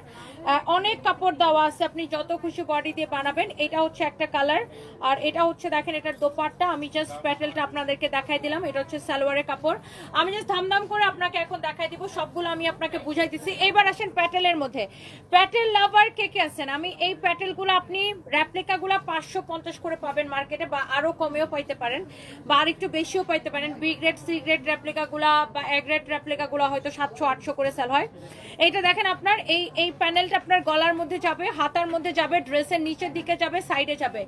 অনেক কাপড় দেওয়া আছে, আপনি যত খুশি বডি দিয়ে বানাবেন। এটা হচ্ছে একটা কালার, আর এটা হচ্ছে দেখেন এটার দোপাট্টা। আমি জাস্ট প্যাটেলটা আপনাদেরকে দেখাই দিলাম। এটা হচ্ছে সালোয়ারের কাপড়। আমি জাস্ট ধামধাম করে আপনাকে এখন দেখাই দিব, সবগুলো আমি আপনাকে বুঝাই দিচ্ছি। এবার আসেন প্যাটেলের মধ্যে। প্যাটেল লাভার কে কে আছেন? আমি এই প্যাটেলগুলো আপনি রেপ্লিকাগুলো 550 করে পাবেন মার্কেটে, বা আরো কমেও পাইতে পারেন, বা আর একটু বেশিও পাইতে পারেন। বি গ্রেড, সি গ্রেড রেপ্লিকাগুলা বা এ গ্রেড রেপ্লিকাগুলো হয়তো 700-800 করে সেল হয়। এইটা দেখেন আপনার এই প্যানেলটা আপনার গলার মধ্যে যাবে, হাতার মধ্যে যাবে, ড্রেসের নিচের দিকে যাবে, সাইডে যাবে।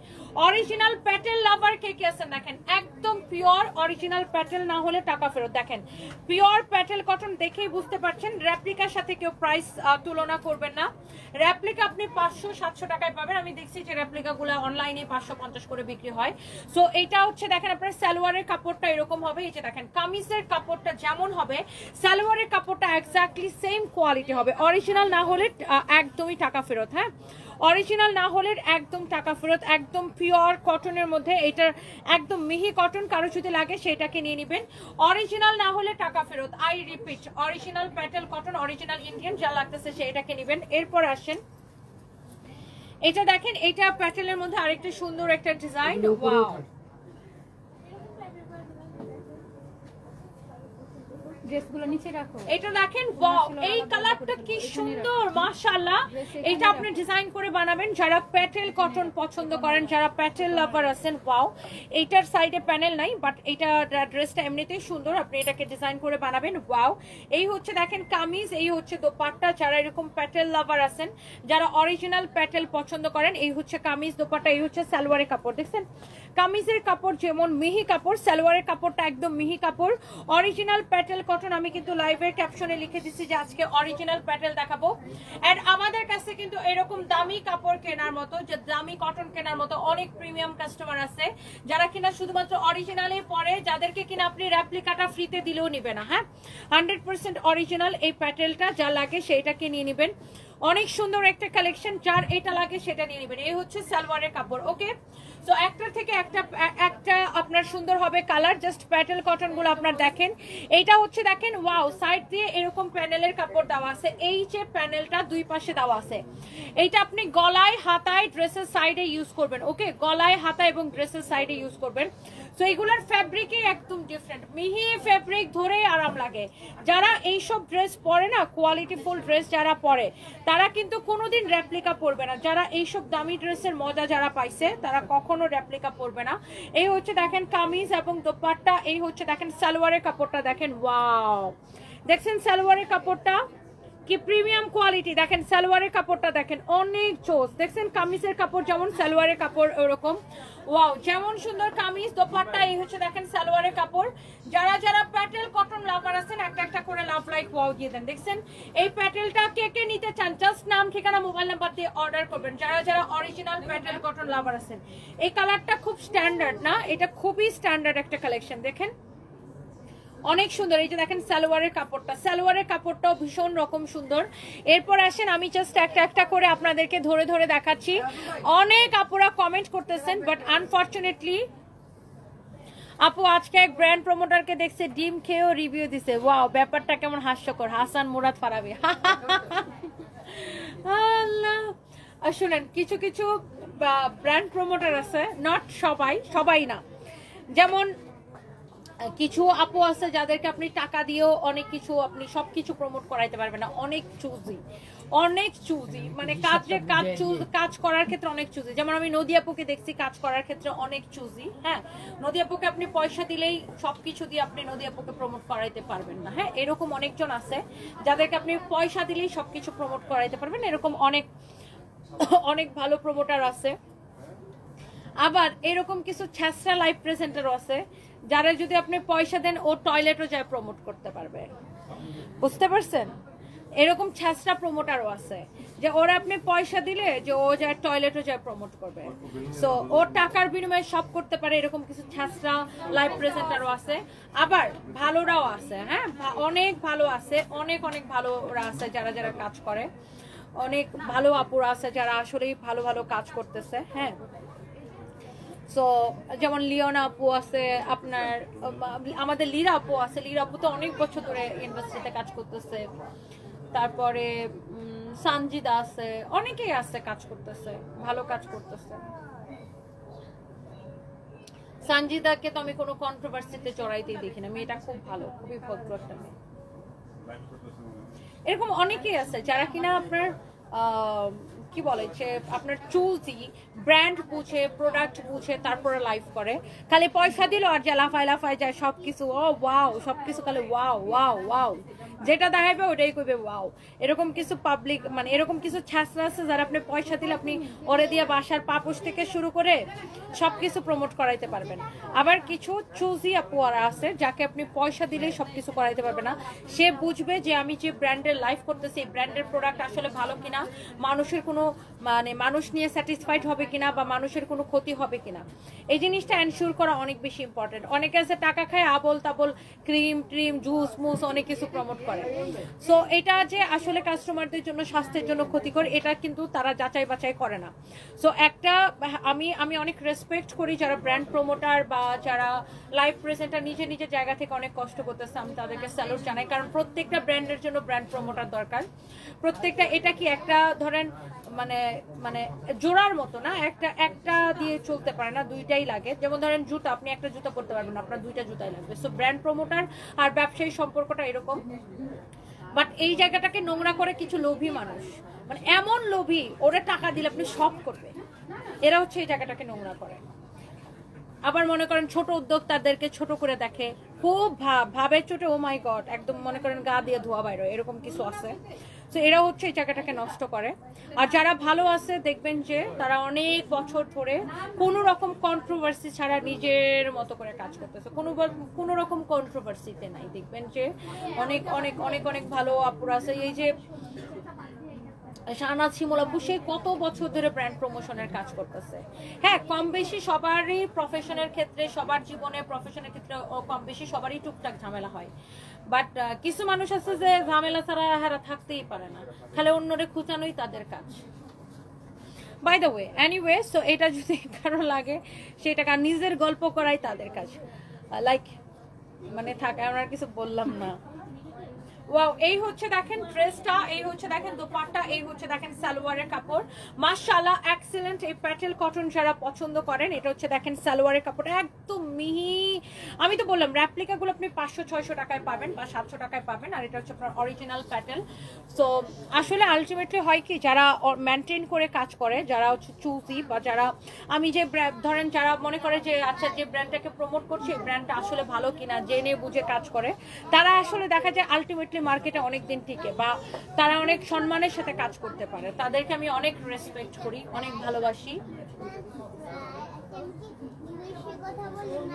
অরিজিনাল প্যাটেল লাভার কে কে আছেন? দেখেন একদম পিওর অরিজিনাল প্যাটেল না হলে টাকা ফেরত। দেখেন পিওর প্যাটেল কটন দেখেই বুঝতে পারছেন, রেপ্লিকার সাথে কেউ প্রাইস তুলনা করবেন না। রেপ্লিকা আপনি 500-700 টাকায় পাবেন। আমি দেখছি যে রেপ্লিকাগুলো অনলাইনে 550 করে বিক্রি হয়। সো এইটা হচ্ছে দেখেন আপনার সালোয়ারের কাপড়টা এরকম হবে। এই যে দেখেন কামিজের কাপড়টা যেমন হবে, সালোয়ারের কাপড়টা এক্স্যাক্টলি সেম কোয়ালিটি হবে। অরিজিনাল না হলে একদমই টাকা ফেরত। হ্যাঁ, অরিজিনাল না হলে একদম টাকা ফেরত। একদম পিওর কটনের মধ্যে, এটার একদম মিহি কটন, কারো যদি লাগে সেটাকে নিয়ে নেবেন। অরিজিনাল না হলে টাকা ফেরত। I repeat, original Patel cotton, original Indian যা লাগতেছে সেটাকে নেবেন। এরপর আসেন এটা দেখেন, এটা প্যাটেলের মধ্যে আরেকটা সুন্দর একটা ডিজাইন। ওয়াও, ড্রেসগুলো নিচে রাখো। এটা দেখেন, ওয়াও এই কালারটা কি সুন্দর, মাশাআল্লাহ। এটা আপনি ডিজাইন করে বানাবেন যারা প্যাটেল কটন পছন্দ করেন, যারা প্যাটেল লাভার আছেন। ওয়াও, এইটার সাইডে প্যানেল নাই, বাট এটা ড্রেসটা এমনিতেই সুন্দর, আপনি এটাকে ডিজাইন করে বানাবেন। ওয়াও, এই হচ্ছে দেখেন কামিজ, এই হচ্ছে দোপাট্টা। যারা এরকম প্যাটেল লাভার আছেন, যারা অরিজিনাল প্যাটেল পছন্দ করেন, এই হচ্ছে কামিজ, দোপাট্টা, এই হচ্ছে সালোয়ারের কাপড়। দেখছেন কামিজের কাপড় যেমন মিহি কাপড়, সালোয়ারের কাপড়টা একদম মিহি কাপড়। Original Patel cotton. আমি কিন্তু লাইভের ক্যাপশনে লিখে দিচ্ছি যে আজকে অরিজিনাল প্যাটেল দেখাবো। এন্ড আমাদের কাছে কিন্তু এরকম দামি কাপড় কেনার মতো, যে দামি কটন কেনার মতো অনেক প্রিমিয়াম কাস্টমার আছে, যারা কিনা শুধুমাত্র অরিজিনালে পরে, যাদেরকে কিনা আপনি রেপ্লিকাটা ফ্রিতে দিলেও নিবে না। হ্যাঁ, 100% অরিজিনাল এই প্যাটেলটা, যা লাগে সেইটাকে নিয়ে নেবেন। অনেক সুন্দর একটা কালেকশন, যার এটা লাগে সেটা নিয়ে নেবেন। এই হচ্ছে সালোয়ারের কাপড়। ওকে, সো একটা থেকে একটা আপনার সুন্দর হবে কালার। জাস্ট প্যাটেল কটন গুলো আপনার দেখেন। এইটা হচ্ছে দেখেন, ওয়াও, সাইড দিয়ে এরকম প্যানেলের কাপড় দেওয়া আছে। এই যে প্যানেলটা দুই পাশে দেওয়া আছে, এইটা আপনি গলায়, হাতায়, ড্রেসের সাইডে ইউজ করবেন। ওকে, গলায়, হাতায় এবং ড্রেসের সাইডে ইউজ করবেন। সো এইগুলোর ফ্যাব্রিকই একদম ডিফারেন্ট, মিহি ফ্যাব্রিক, ধরে আরাম লাগে। যারা এইসব ড্রেস পরে না, কোয়ালিটিফুল ড্রেস যারা পরে, তারা কিন্তু কোনোদিন রেপ্লিকা পরবে না। যারা এইসব দামি ড্রেসের মজা যারা পাইছে, তারা কখনো রেপ্লিকা পরবে না। এই হচ্ছে দেখেন কামিজ এবং দোপাট্টা। এই হচ্ছে দেখেন সালোয়ারের কাপড়টা দেখেন। ওয়াও, দেখছেন সালোয়ারের কাপড়টা কি প্রিমিয়াম কোয়ালিটি। দেখেন সালোয়ারের কাপড়টা দেখেন, অনেক চোস। দেখছেন কামিজের কাপড় যেমন, সালোয়ারের কাপড় ওরকম। ওয়াও, যেমন সুন্দর কামিজ, দোপাট্টা। এই হচ্ছে দেখেন সালোয়ারের কাপড়। যারা যারা প্যাটেল কটন লাভার আছেন, একটা একটা করে লাভ লাইক ওয়াও দিয়ে দেন। দেখছেন এই প্যাটেলটা কে কে নিতে চান, জাস্ট নাম, ঠিকানা, মোবাইল নাম্বার দিয়ে অর্ডার করবেন। যারা যারা অরিজিনাল প্যাটেল কটন লাভার আছেন। এই কালারটা খুব স্ট্যান্ডার্ড না, এটা খুবই স্ট্যান্ডার্ড একটা কালেকশন। দেখেন অনেক সুন্দর। এই যে দেখেন সালোয়ারের কাপড়টা, সালোয়ারের কাপড়টাও ভীষণ রকম সুন্দর। এরপর আসেন, আমি জাস্ট একটা একটা করে আপনাদেরকে ধরে ধরে দেখাচ্ছি। অনেক আপুরা কমেন্ট করতেছেন, বাট আনফরচুনেটলি আপু আজকে এক ব্র্যান্ড প্রমোটারকে দেখছে ডিম খেয়েও রিভিউ দিছে। ওয়াও, ব্যাপারটা কেমন হাস্যকর। হাসান মুরাদ ফারাবি। আল্লাহ, শুনেন কিছু কিছু ব্র্যান্ড প্রমোটার আছে, নট সবাই না। যেমন কিছু আপু আছে যাদেরকে আপনি টাকা দিয়েও অনেক কিছু, আপনি সবকিছু প্রমোট করাইতে পারবেন না। অনেক চুজি, মানে কাজ করার ক্ষেত্রে অনেক চুজি। যেমন আমি নদী আপুকে দেখছি কাজ করার ক্ষেত্রে অনেক চুজি। হ্যাঁ, নদী আপুকে আপনি পয়সা দিলেই সবকিছু দিয়ে আপনি নদী আপুকে প্রমোট করাইতে পারবেন না। হ্যাঁ, এরকম অনেকজন আছে যাদেরকে আপনি পয়সা দিলেই সবকিছু প্রমোট করাইতে পারবেন। এরকম অনেক ভালো প্রমোটার আছে। আবার এরকম কিছু ছ্যাঁচড়া লাইভ প্রেজেন্টারও আছে, যারা যদি আপনি পয়সা দেন ও টয়লেটও যায় প্রমোট করতে পারবে। বুঝতে পারছেন? এরকম ছ্যাঁচড়া প্রমোটারও আছে, যে ওরা আপনি পয়সা দিলে যে ও যায় টয়লেটও যায় প্রমোট করবে। সো ও টাকার বিনিময়ে সব করতে পারে। এরকম কিছু ছ্যাঁচড়া লাইভ প্রেজেন্টারও আছে। আবার ভালোরাও আছে। হ্যাঁ, অনেক ভালো আছে, অনেক ভালোরা আছে যারা যারা কাজ করে। অনেক ভালো আপুরা আছে যারা আসলেই ভালো ভালো কাজ করতেছে। হ্যাঁ, সো যেমন লিওনা আপু আছে, আপনার আমাদের লীরা আপু আছে, লীরা আপু তো অনেক বছর ধরে ইন্ডাস্ট্রিতে কাজ করতেছে। তারপরে সানজিদা আছে, অনেকেই আছে কাজ করতেছে, ভালো কাজ করতেছে। সানজিদাকে তো আমি কোনো কন্ট্রোভার্সিতে চড়াইতেই দেখি না, মেয়েটা খুব ভালো, খুবই ভদ্র একটা মেয়ে। এরকম অনেকেই আছে যারা কিনা আপনার কি বলে যে আপনার চুজি ব্র্যান্ড বুঝে, প্রোডাক্ট বুঝে তারপরে লাইভ করে, খালি পয়সা দিল আর যা লাফায় লাফায় যায় সবকিছু, ও ওয়াও, সবকিছু খালি ওয়াও ওয়াও ওয়াও, যেটা দেখাবে ওটাই কইবে ওয়াও। এরকম কিছু পাবলিক মানে এরকম কিছু ছাত্র আছে যারা আপনি পয়সা দিলে আপনি ওরে দিয়ে বাসার পাপোশ থেকে শুরু করে সবকিছু প্রমোট করাইতে পারবেন। আবার কিছু চুজি আপুয়ারা আছে যাকে আপনি পয়সা দিলেই সবকিছু করাইতে পারবে না। সে বুঝবে যে আমি যে ব্র্যান্ডের লাইভ করতেছি এই ব্র্যান্ডের প্রোডাক্ট আসলে ভালো কিনা, মানুষের কোনো মানে মানুষ নিয়ে স্যাটিসফাইড হবে কিনা বা মানুষের কোনো ক্ষতি হবে কিনা, এই জিনিসটা এনশিওর করা অনেক বেশি ইম্পর্টেন্ট। অনেকে আছে টাকা খায় আবল তাবল ক্রিম ট্রিম জুস মুস অনেক কিছু প্রমোট করে। সো এটা যে আসলে কাস্টমারদের জন্য স্বাস্থ্যের জন্য ক্ষতিকর এটা কিন্তু তারা যাচাই বাছাই করে না। সো একটা আমি অনেক রেসপেক্ট করি যারা ব্র্যান্ড প্রমোটার বা যারা লাইভ প্রেজেন্টার নিজের নিজের জায়গা থেকে অনেক কষ্ট করতেছে, আমি তাদেরকে স্যালুট জানাই। কারণ প্রত্যেকটা ব্র্যান্ডের জন্য ব্র্যান্ড প্রমোটার দরকার, প্রত্যেকটা। এটা কি একটা ধরেন মানে মানে জোড়ার মতো না, একটা দিয়ে চলতে পারে না, দুইটাই লাগে। যেমন ধরেন জুতা, আপনি একটা জুতা পরতে পারবেন না, আপনার দুইটা জুতাই লাগবে। সো ব্র্যান্ড প্রমোটার আর ব্যবসায়ী সম্পর্কটা এরকম। বাট এই জায়গাটাকে নোংরা করে কিছু লোভী মানুষ, মানে এমন লোভী ওরা টাকা দিলে আপনি শক করবে, এরা হচ্ছে এই জায়গাটাকে নোংরা করে। আবার মনে করেন ছোট উদ্যোক্তাদেরকে ছোট করে দেখে, খুব ভাবের চোটে ও মাই গড একদম মনে করেন গা দিয়ে ধোয়া বাইরে, এরকম কিছু আছে। তো এরা হচ্ছে এই জায়গাটাকে নষ্ট করে। আর যারা ভালো আছে দেখবেন যে তারা অনেক বছর ধরে কোনো রকম কন্ট্রোভার্সি ছাড়া নিজের মতো করে কাজ করতেছে, কোনো রকম কন্ট্রোভার্সিতে নাই। দেখবেন যে অনেক অনেক অনেক অনেক ভালো আপুরা আছে। এই যে শাহনাজ শিমুল আপু, সে কত বছর ধরে ব্র্যান্ড প্রমোশনের কাজ করতেছে। হ্যাঁ, কম বেশি সবারই প্রফেশনের ক্ষেত্রে, সবার জীবনে প্রফেশনের ক্ষেত্রে কম বেশি সবারই টুকটাক ঝামেলা হয়। বাট কিছু মানুষ আছে যে ঝামেলা ছাড়া হারা থাকতেই পারে না, খালি অন্যরে খুঁচানোই তাদের কাজ। By the way, anyway, so এটা যদি কারো লাগে সেটাকে নিজের গল্প করাই তাদের কাজ। লাইক মানে থাকে, আমরা কিছু বললাম না। ওয়াও, এই হচ্ছে দেখেন ড্রেসটা, এই হচ্ছে দেখেন দোপাট্টা, এই হচ্ছে দেখেন সালোয়ারের কাপড়। মাশাআল্লাহ এক্সিলেন্ট। এই প্যাটেল কটন যারা পছন্দ করেন, এটা হচ্ছে দেখেন সালোয়ারের কাপড় একদম মিহি। আমি তো বললাম র্যাপ্লিকাগুলো আপনি 500-600 টাকায় পাবেন বা 700 টাকায় পাবেন, আর এটা হচ্ছে আপনার অরিজিনাল প্যাটেল। সো আসলে আলটিমেটলি হয় কি, যারা মেনটেন করে কাজ করে, যারা হচ্ছে চুজি বা যারা আমি যে ধরেন যারা মনে করে যে আচ্ছা যে ব্র্যান্ডটাকে প্রমোট করছে এই ব্র্যান্ডটা আসলে ভালো কিনা জেনে বুঝে কাজ করে, তারা আসলে দেখা যায় আলটিমেটলি মার্কেটে অনেকদিন টিকে বা তারা অনেক সম্মানের সাথে কাজ করতে পারে। তাদেরকে আমি অনেক রেসপেক্ট করি, অনেক ভালোবাসি।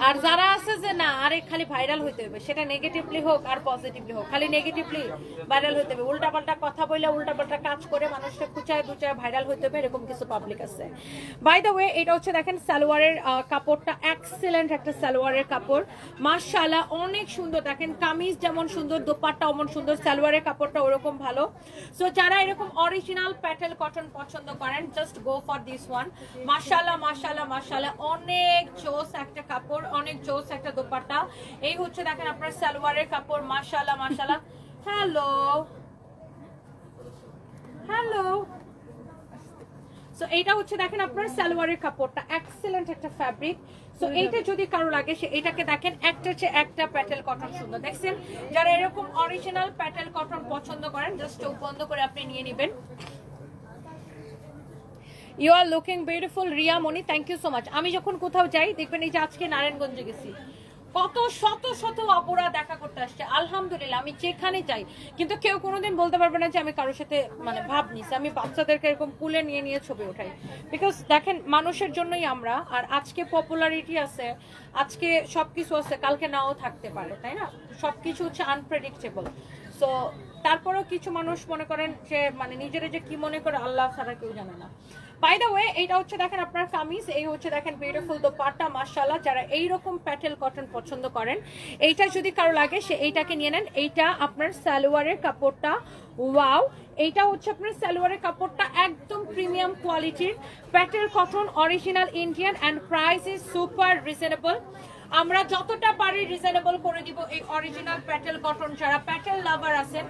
আর যারা আছে যে না আরে খালি ভাইরাল হইতে হবে, সেটা নেগেটিভলি হোক আর পজিটিভলি হোক, খালি নেগেটিভলি ভাইরাল হইতে হবে, উল্টাপাল্টা কথা বলে উল্টাপাল্টা কাজ করে মানুষকে খুঁচায় খুঁচায় ভাইরাল হইতে হবে, এরকম কিছু পাবলিক আছে। বাই দ্য ওয়ে, এটা হচ্ছে দেখেন সালোয়ারের কাপড়টা এক্সেলেন্ট একটা সালোয়ারের কাপড়, মাশাআল্লাহ অনেক সুন্দর। দেখেন কামিজ যেমন সুন্দর, দোপাট্টা অমন সুন্দর, সালোয়ারের কাপড়টা ওরকম ভালো। সো যারা এরকম অরিজিনাল প্যাটেল কটন পছন্দ করেন, just go for this one. মাশাআল্লাহ মাশাআল্লাহ মাশাআল্লাহ, অনেক জোস একটা কাপড়, অনেক জোস একটা দোপাট্টা। এই হচ্ছে দেখেন আপনার সালোয়ারের কাপড়, মাশাআল্লাহ মাশাআল্লাহ। হ্যালো হ্যালো, সো এইটা হচ্ছে দেখেন আপনার সালোয়ারের কাপড়টা এক্সেলেন্ট একটা ফ্যাব্রিক। সো এইটা যদি কারো লাগে সে এটাকে দেখেন একটা চেয়ে একটা প্যাটেল কটন সুন্দর। দেখছেন, যারা এরকম অরিজিনাল প্যাটেল কটন পছন্দ করেন জাস্ট চোখ বন্ধ করে আপনি নিয়ে নেবেন। You are looking beautiful Riya Moni, thank you so much. আমি যখন কোথাও যাই দেখবেন, এই যে আজকে নারায়ণগঞ্জে গেছি, কত শত শত অপরা দেখা করতে আসছে, আলহামদুলিল্লাহ আমি যেখানে যাই। কিন্তু কেউ কোনোদিন বলতে পারবে না যে আমি কারোর সাথে মানে ভাব নিছি। আমি বাচ্চাদেরকে এরকম কুলে নিয়ে নিয়ে ছবি ওঠাই, বিকজ দেখেন মানুষের জন্যই আমরা। আর আজকে পপুলারিটি আছে, আজকে সবকিছু আছে, কালকে নাও থাকতে পারে, তাই না? সবকিছু হচ্ছে আনপ্রেডিক্টেবল। সো তারপরেও কিছু মানুষ মনে করেন যে মানে নিজেরা যে কি মনে করে আল্লাহ ছাড়া কেউ জানে না। বাই দ্য ওয়ে এইটা হচ্ছে দেখেন আপনার কামিজ, এই হচ্ছে দেখেন বিউটিফুল দোপাট্টা মাশাআল্লাহ। যারা এইরকম প্যাটেল কটন পছন্দ করেন এইটা যদি কারো লাগে সে এইটাকে নিয়ে নেন। এইটা আপনার সালোয়ারের কাপড়টা ওয়াও, এইটা হচ্ছে আপনার সালোয়ারের কাপড়টা একদম প্রিমিয়াম কোয়ালিটির Patel cotton original Indian and price is super reasonable. আমরা যতটা পারি রিজনেবল করে দিব এই অরিজিনাল প্যাটেল কটন। যারা প্যাটেল লাভার আছেন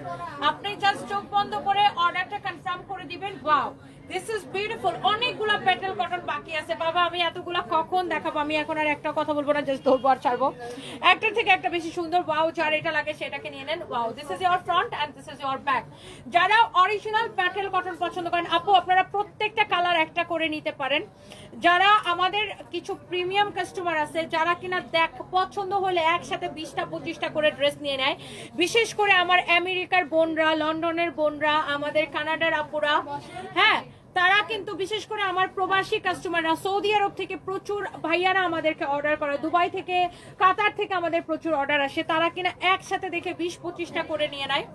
আপনি জাস্ট চোখ বন্ধ করে অর্ডারটা কনফার্ম করে দিবেন। Wow this is beautiful. অনেকগুলা প্যাটেল কটন বাকি আছে বাবা, আমি এতগুলা কখন দেখাবো? আমি এখন আর একটা কথা বলবো না, জাস্ট ধরবো আর ছাড়বো। একটার থেকে একটা বেশি সুন্দর। ওয়াও, যার এটা লাগে সেটাকে নিয়ে নেন। Wow this is your front and this is your back. যারা অরিজিনাল প্যাটেল কটন পছন্দ করেন আপু আপনারা প্রত্যেকটা কালার একটা করে নিতে পারেন। যারা আমাদের কিছু প্রিমিয়াম কাস্টমার আছে যারা কিনা দেখ পছন্দ হলে একসাথে 20টা 25টা করে ড্রেস নিয়ে নেয়, বিশেষ করে আমার আমেরিকার বোনরা, লন্ডনের বোনরা, আমাদের কানাডার আপুরা, হ্যাঁ তারা কিন্তু বিশেষ করে আমার প্রবাসী কাস্টমাররা, সৌদি আরব থেকে প্রচুর ভাইয়ারা আমাদেরকে অর্ডার করে, দুবাই থেকে কাতার থেকে আমাদের প্রচুর অর্ডার আসে, তারা কিনা একসাথে দেখে 20-25টা করে নিয়ে নেয়।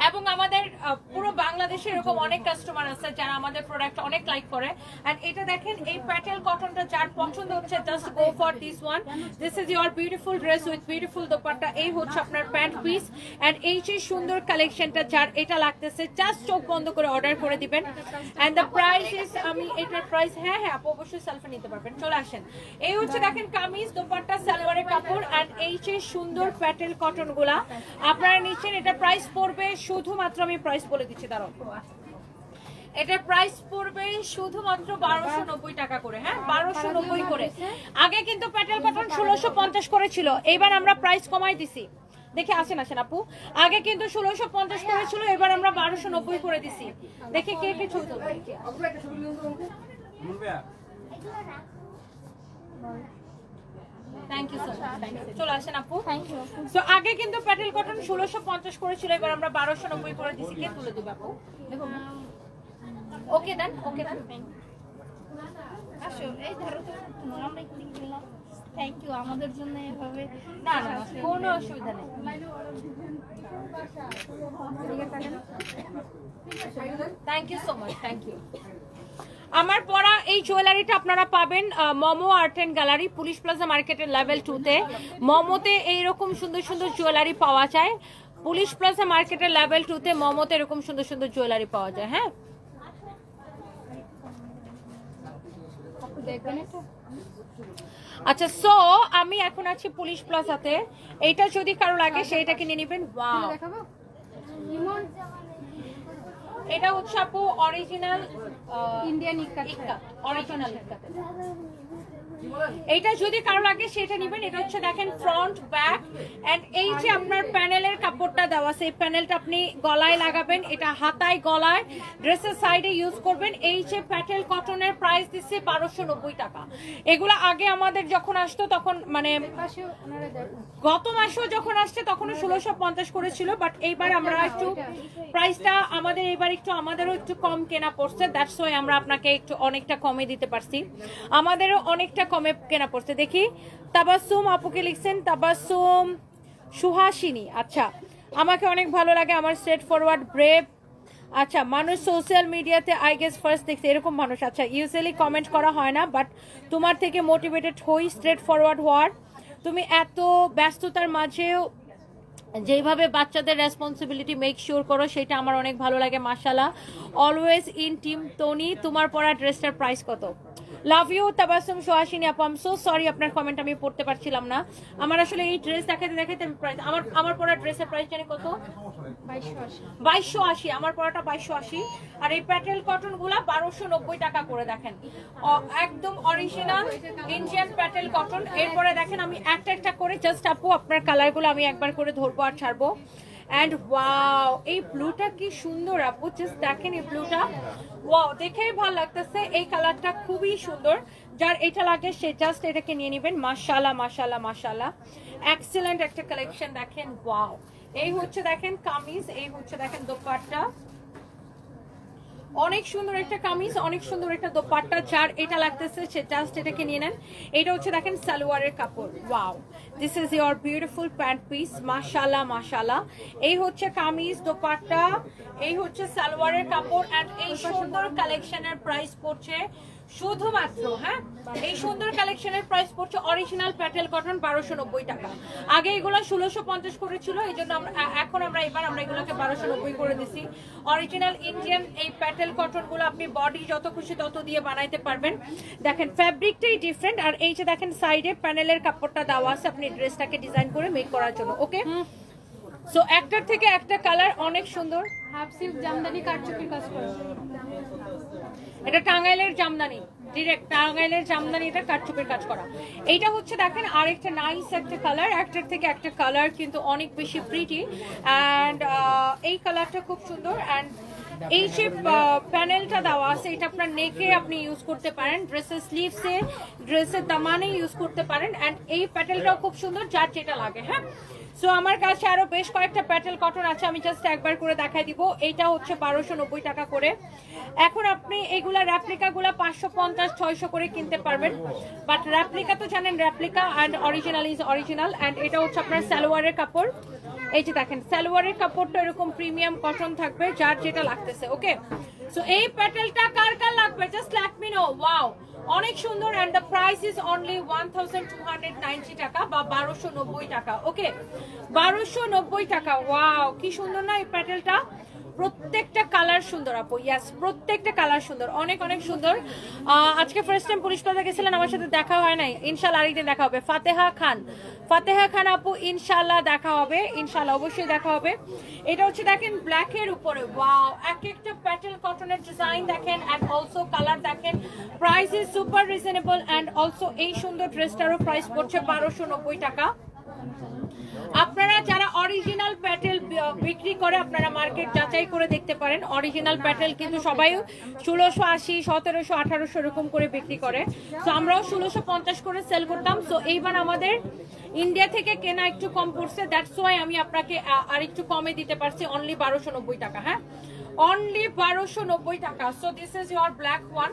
এবং আমাদের পুরো বাংলাদেশে এরকম অনেক কাস্টমার আছে যারা আমাদের প্রোডাক্ট অনেক লাইক করে। এন্ড এটা দেখেন এই প্যাটেল কটনটা যার পছন্দ হচ্ছে just go for this one. This is your beautiful dress with beautiful dupatta. এই হচ্ছে আপনার প্যান্ট পিস এন্ড এই যে সুন্দর কালেকশনটা যার এটা লাগতেছে জাস্ট চোখ বন্ধ করে অর্ডার করে দিবেন। এন্ড দ্য প্রাইস ইজ, আমি এটার প্রাইস হ্যাঁ আপু অবশ্যই সেলফে নিতে পারবেন, চলে আসেন। এই হচ্ছে দেখেন কামিজ দোপাট্টা সালোয়ারের কাপড় এন্ড এই যে সুন্দর প্যাটেল কটন গুলা আপনারা নিচ্ছেন। এটা প্রাইস পড়বে শুধুমাত্র, আমি প্রাইস বলে দিচ্ছি দাঁড়াও, এটার প্রাইস পড়বে শুধুমাত্র 1290 টাকা করে। হ্যাঁ 1290 করে। আগে কিন্তু প্যাটেল কটন 1650 করে ছিল, এবার আমরা প্রাইস কমাই দিছি। দেখে আসেন আপু, আগে কিন্তু 1650 করে ছিল, এবার আমরা 1290 করে দিছি। দেখে কে কে ছবি তুলবে? Thank you so much, thank you. চলে আসেন আপু। সো আগে কিন্তু প্যাটেল কটন 1650 করে ছিল, এবার আমরা 1290 করে দিছি। কে তুলে দিবে আপু? দেখো ওকে দেন, ওকে দেন। আসো এই ধরো তো, আমরা একটু দিলাম। থ্যাংক ইউ আমাদের জন্য এভাবে। না না কোনো অসুবিধা নেই। Thank you so much, thank you. আমার পরা এই জুয়েলারিটা আপনারা পাবেন Momo art and gallery, police plaza মার্কেটের লেভেল 2-তে। মোমোতে এইরকম সুন্দর সুন্দর জুয়েলারি পাওয়া যায়, পুলিশ প্লাজা মার্কেটের লেভেল 2-তে মোমোতে এরকম সুন্দর সুন্দর জুয়েলারি পাওয়া যায়। হ্যাঁ আচ্ছা, সো আমি এখন আছি পুলিশ প্লাজাতে। এইটা যদি কারো লাগে সেইটাকে নিয়ে নেবেন। ওয়াও এটা হচ্ছে আপু অরিজিনাল ইন্ডিয়ান ইক্কা, অরিজিনাল ইক্কা। এইটা যদি কারো লাগে সেটা নেবেন। এটা হচ্ছে দেখেন ফ্রন্ট ব্যাক এন্ড এই যে আপনার প্যানেলের কাপড়টা দেওয়া আছে, এই প্যানেলটা আপনি গলায় লাগাবেন, এটা হাতায় গলায় ড্রেসের সাইডে ইউজ করবেন। এই যে প্যাটেল কটনের প্রাইস দিচ্ছে 1290 টাকা। এগুলো আগে আমাদের যখন আসতো তখন মানে গত মাসেও যখন আসছে তখন 1650 করেছিল, বাট এইবার আমরা একটু প্রাইসটা আমাদের এবার একটু আমাদেরও একটু কম কেনা পড়ছে, দ্যাটস ওয়াই আমরা আপনাকে একটু অনেকটা কমে দিতে পারছি, আমাদেরও অনেকটা কমে কেনা পড়ছে। দেখি তাবাসসুম আপুকে লিখছেন, তাবাসসুম সুহাসিনী। আচ্ছা আমাকে অনেক ভালো লাগে, আমার স্ট্রেট ফরওয়ার্ড ব্রেভ। আচ্ছা মানুষ সোশ্যাল মিডিয়াতে আই গেস ফার্স্ট দেখছে এরকম মানুষ। আচ্ছা ইউজুয়ালি কমেন্ট করা হয় না, বাট তোমার থেকে মোটিভেটেড হই স্ট্রেট ফরওয়ার্ড হওয়ার। তুমি এত ব্যস্ততার মাঝেও যেভাবে বাচ্চাদের রেসপন্সিবিলিটি মেক শিওর করো সেটা আমার অনেক ভালো লাগে। মাশাআল্লাহ, অলওয়েজ ইন টিম টনি। তোমার পরা ড্রেসটার প্রাইস কত? লাভ ইউ তাবাসসুম সুহাসিনী আপু, আই এম সো সরি আপনার কমেন্ট আমি পড়তে পারছিলাম না। আমার আসলে এই ড্রেস দেখাতে দেখাতে আমি প্রাইস আমার পরা ড্রেসের প্রাইস জানি কত? 2280। আমার পরাটা 2280 আর এই প্যাটেল কটন গুলা 1290 টাকা করে। দেখেন একদম অরিজিনাল ইন্ডিয়ান প্যাটেল কটন। এরপরে দেখেন আমি একটা একটা করে জাস্ট আপু আপনার কালারগুলো আমি একবার করে ধরবো আর ছাড়বো। এন্ড ওয়াও এই ব্লুটা কি সুন্দর আপু, জাস্ট দেখেন এই ব্লুটা, ওয়াও দেখেই ভালো লাগতেছে। এই কালারটা খুবই সুন্দর, যার এটা লাগে সে জাস্ট এটাকে নিয়ে নেবেন। মাশাআল্লাহ মাশাআল্লাহ মাশাআল্লাহ, এক্সেলেন্ট একটা কালেকশন। দেখেন ওয়াও, এই হচ্ছে দেখেন কামিজ, এই হচ্ছে দেখেন দোপাট্টা। অনেক সুন্দর একটা কামিজ, অনেক সুন্দর একটা দোপাট্টা, যার এটা লাগতেছে সে জাস্ট এটাকে নিয়ে নেন। এটা হচ্ছে দেখেন সালোয়ারের কাপড়, wow this is your beautiful pant piece, মাশাআল্লাহ মাশাআল্লাহ। এই হচ্ছে কামিজ, দোপাট্টা, এই হচ্ছে সালোয়ারের কাপড়। এন্ড এই সুন্দর কালেকশনের প্রাইস পড়ছে শুধুমাত্র, হ্যাঁ এই সুন্দর কালেকশনের প্রাইস পড়ছে অরিজিনাল প্যাটেল কটন 1290 টাকা। আগে এগুলো 1650 করে ছিল, এই জন্য এখন আমরা এগুলোকে 1290 করে দিছি। অরিজিনাল ইন্ডিয়ান এই প্যাটেল কটন গুলো আপনি বডি যত খুশি তত দিয়ে বানাইতে পারবেন। দেখেন ফ্যাব্রিকটাই ডিফারেন্ট, আর এই যে দেখেন সাইডে প্যানেলের কাপড়টা দেওয়া আছে আপনি ড্রেসটাকে ডিজাইন করে মেক করার জন্য। ওকে, সো একটার থেকে একটা কালার অনেক সুন্দর। হাফ সিল্ক জামদানি কারচুপির কাজ করা, এটা টাঙ্গাইলের জামদানি, ডিরেক্ট টাঙ্গাইলের জামদানি, এটা কারচুপির কাজ করা। এইটা হচ্ছে দেখেন আরেকটা নাইস একটা কালার, একটার থেকে একটা কালার কিন্তু অনেক বেশি প্রিটি। অ্যান্ড এই কালারটা খুব সুন্দর। অ্যান্ড এই যে প্যানেলটা দেওয়া আছে এটা আপনার নেকে আপনি ইউজ করতে পারেন, ড্রেসের স্লিভসে, ড্রেসের দামানে ইউজ করতে পারেন। অ্যান্ড এই প্যাটেলটাও খুব সুন্দর, যার যেটা লাগে। হ্যাঁ, সো আমার কাছে আরো বেশ কয়েকটা প্যাটেল কটন আছে, আমি জাস্ট একবার করে দেখাই দিব। এইটা হচ্ছে 1290 টাকা করে। এখন আপনি এইগুলা রেপ্লিকা গুলা 550-600 করে কিনতে পারবেন, বাট রেপ্লিকা তো জানেন replica, and original is original. And এটা হচ্ছে আপনার সালোয়ারের কাপড়, এই যে দেখেন সালোয়ারের কাপড়টা এরকম প্রিমিয়াম কটন থাকবে, যার যেটা লাগতেছে। ওকে, সো এই প্যাটেলটা কার কার লাগবে just let me no. Wow, অনেক সুন্দর। And the price is only 1290 টাকা বা 1290 টাকা। ওকে, 1290 টাকা। ওয়াও, কি সুন্দর না এই প্যাটেলটা, প্রত্যেকটা কালার সুন্দর আপু। ইয়াস, প্রত্যেকটা কালার সুন্দর, অনেক অনেক সুন্দর। আজকে ফার্স্ট টাইম পুলিশ প্লাজা গেছিলেন, আমার সাথে দেখা হয় নাই, ইনশাল্লাহ আরেকদিন দেখা হবে। ফাতেহা খান আপু, ইনশাল্লাহ দেখা হবে, ইনশাল্লাহ অবশ্যই দেখা হবে। এটা হচ্ছে দেখেন ব্ল্যাকের উপরে, ওয়াও, এক একটা প্যাটেল কটনের ডিজাইন দেখেন, অ্যান্ড অলসো কালার দেখেন। Price is super reasonable. And also এই সুন্দর ড্রেসটারও প্রাইস পড়ছে 1290 টাকা। আপনারা যারা অরিজিনাল প্যাটেল বিক্রি করে আপনারা মার্কেট যাচাই করে দেখতে পারেন। অরিজিনাল প্যাটেল কিন্তু সবাই 1680, 1700, 1800 এরকম করে বিক্রি করে। তো আমরাও 1650 করে সেল করতাম। সো এইবার আমাদের ইন্ডিয়া থেকে কেনা একটু কম পড়ছে, দ্যাটস ওয়াই আমি আপনাকে আর একটু কমে দিতে পারছি, অনলি 1290 টাকা। হ্যাঁ, অনলি 1290 টাকা। So this is your black one,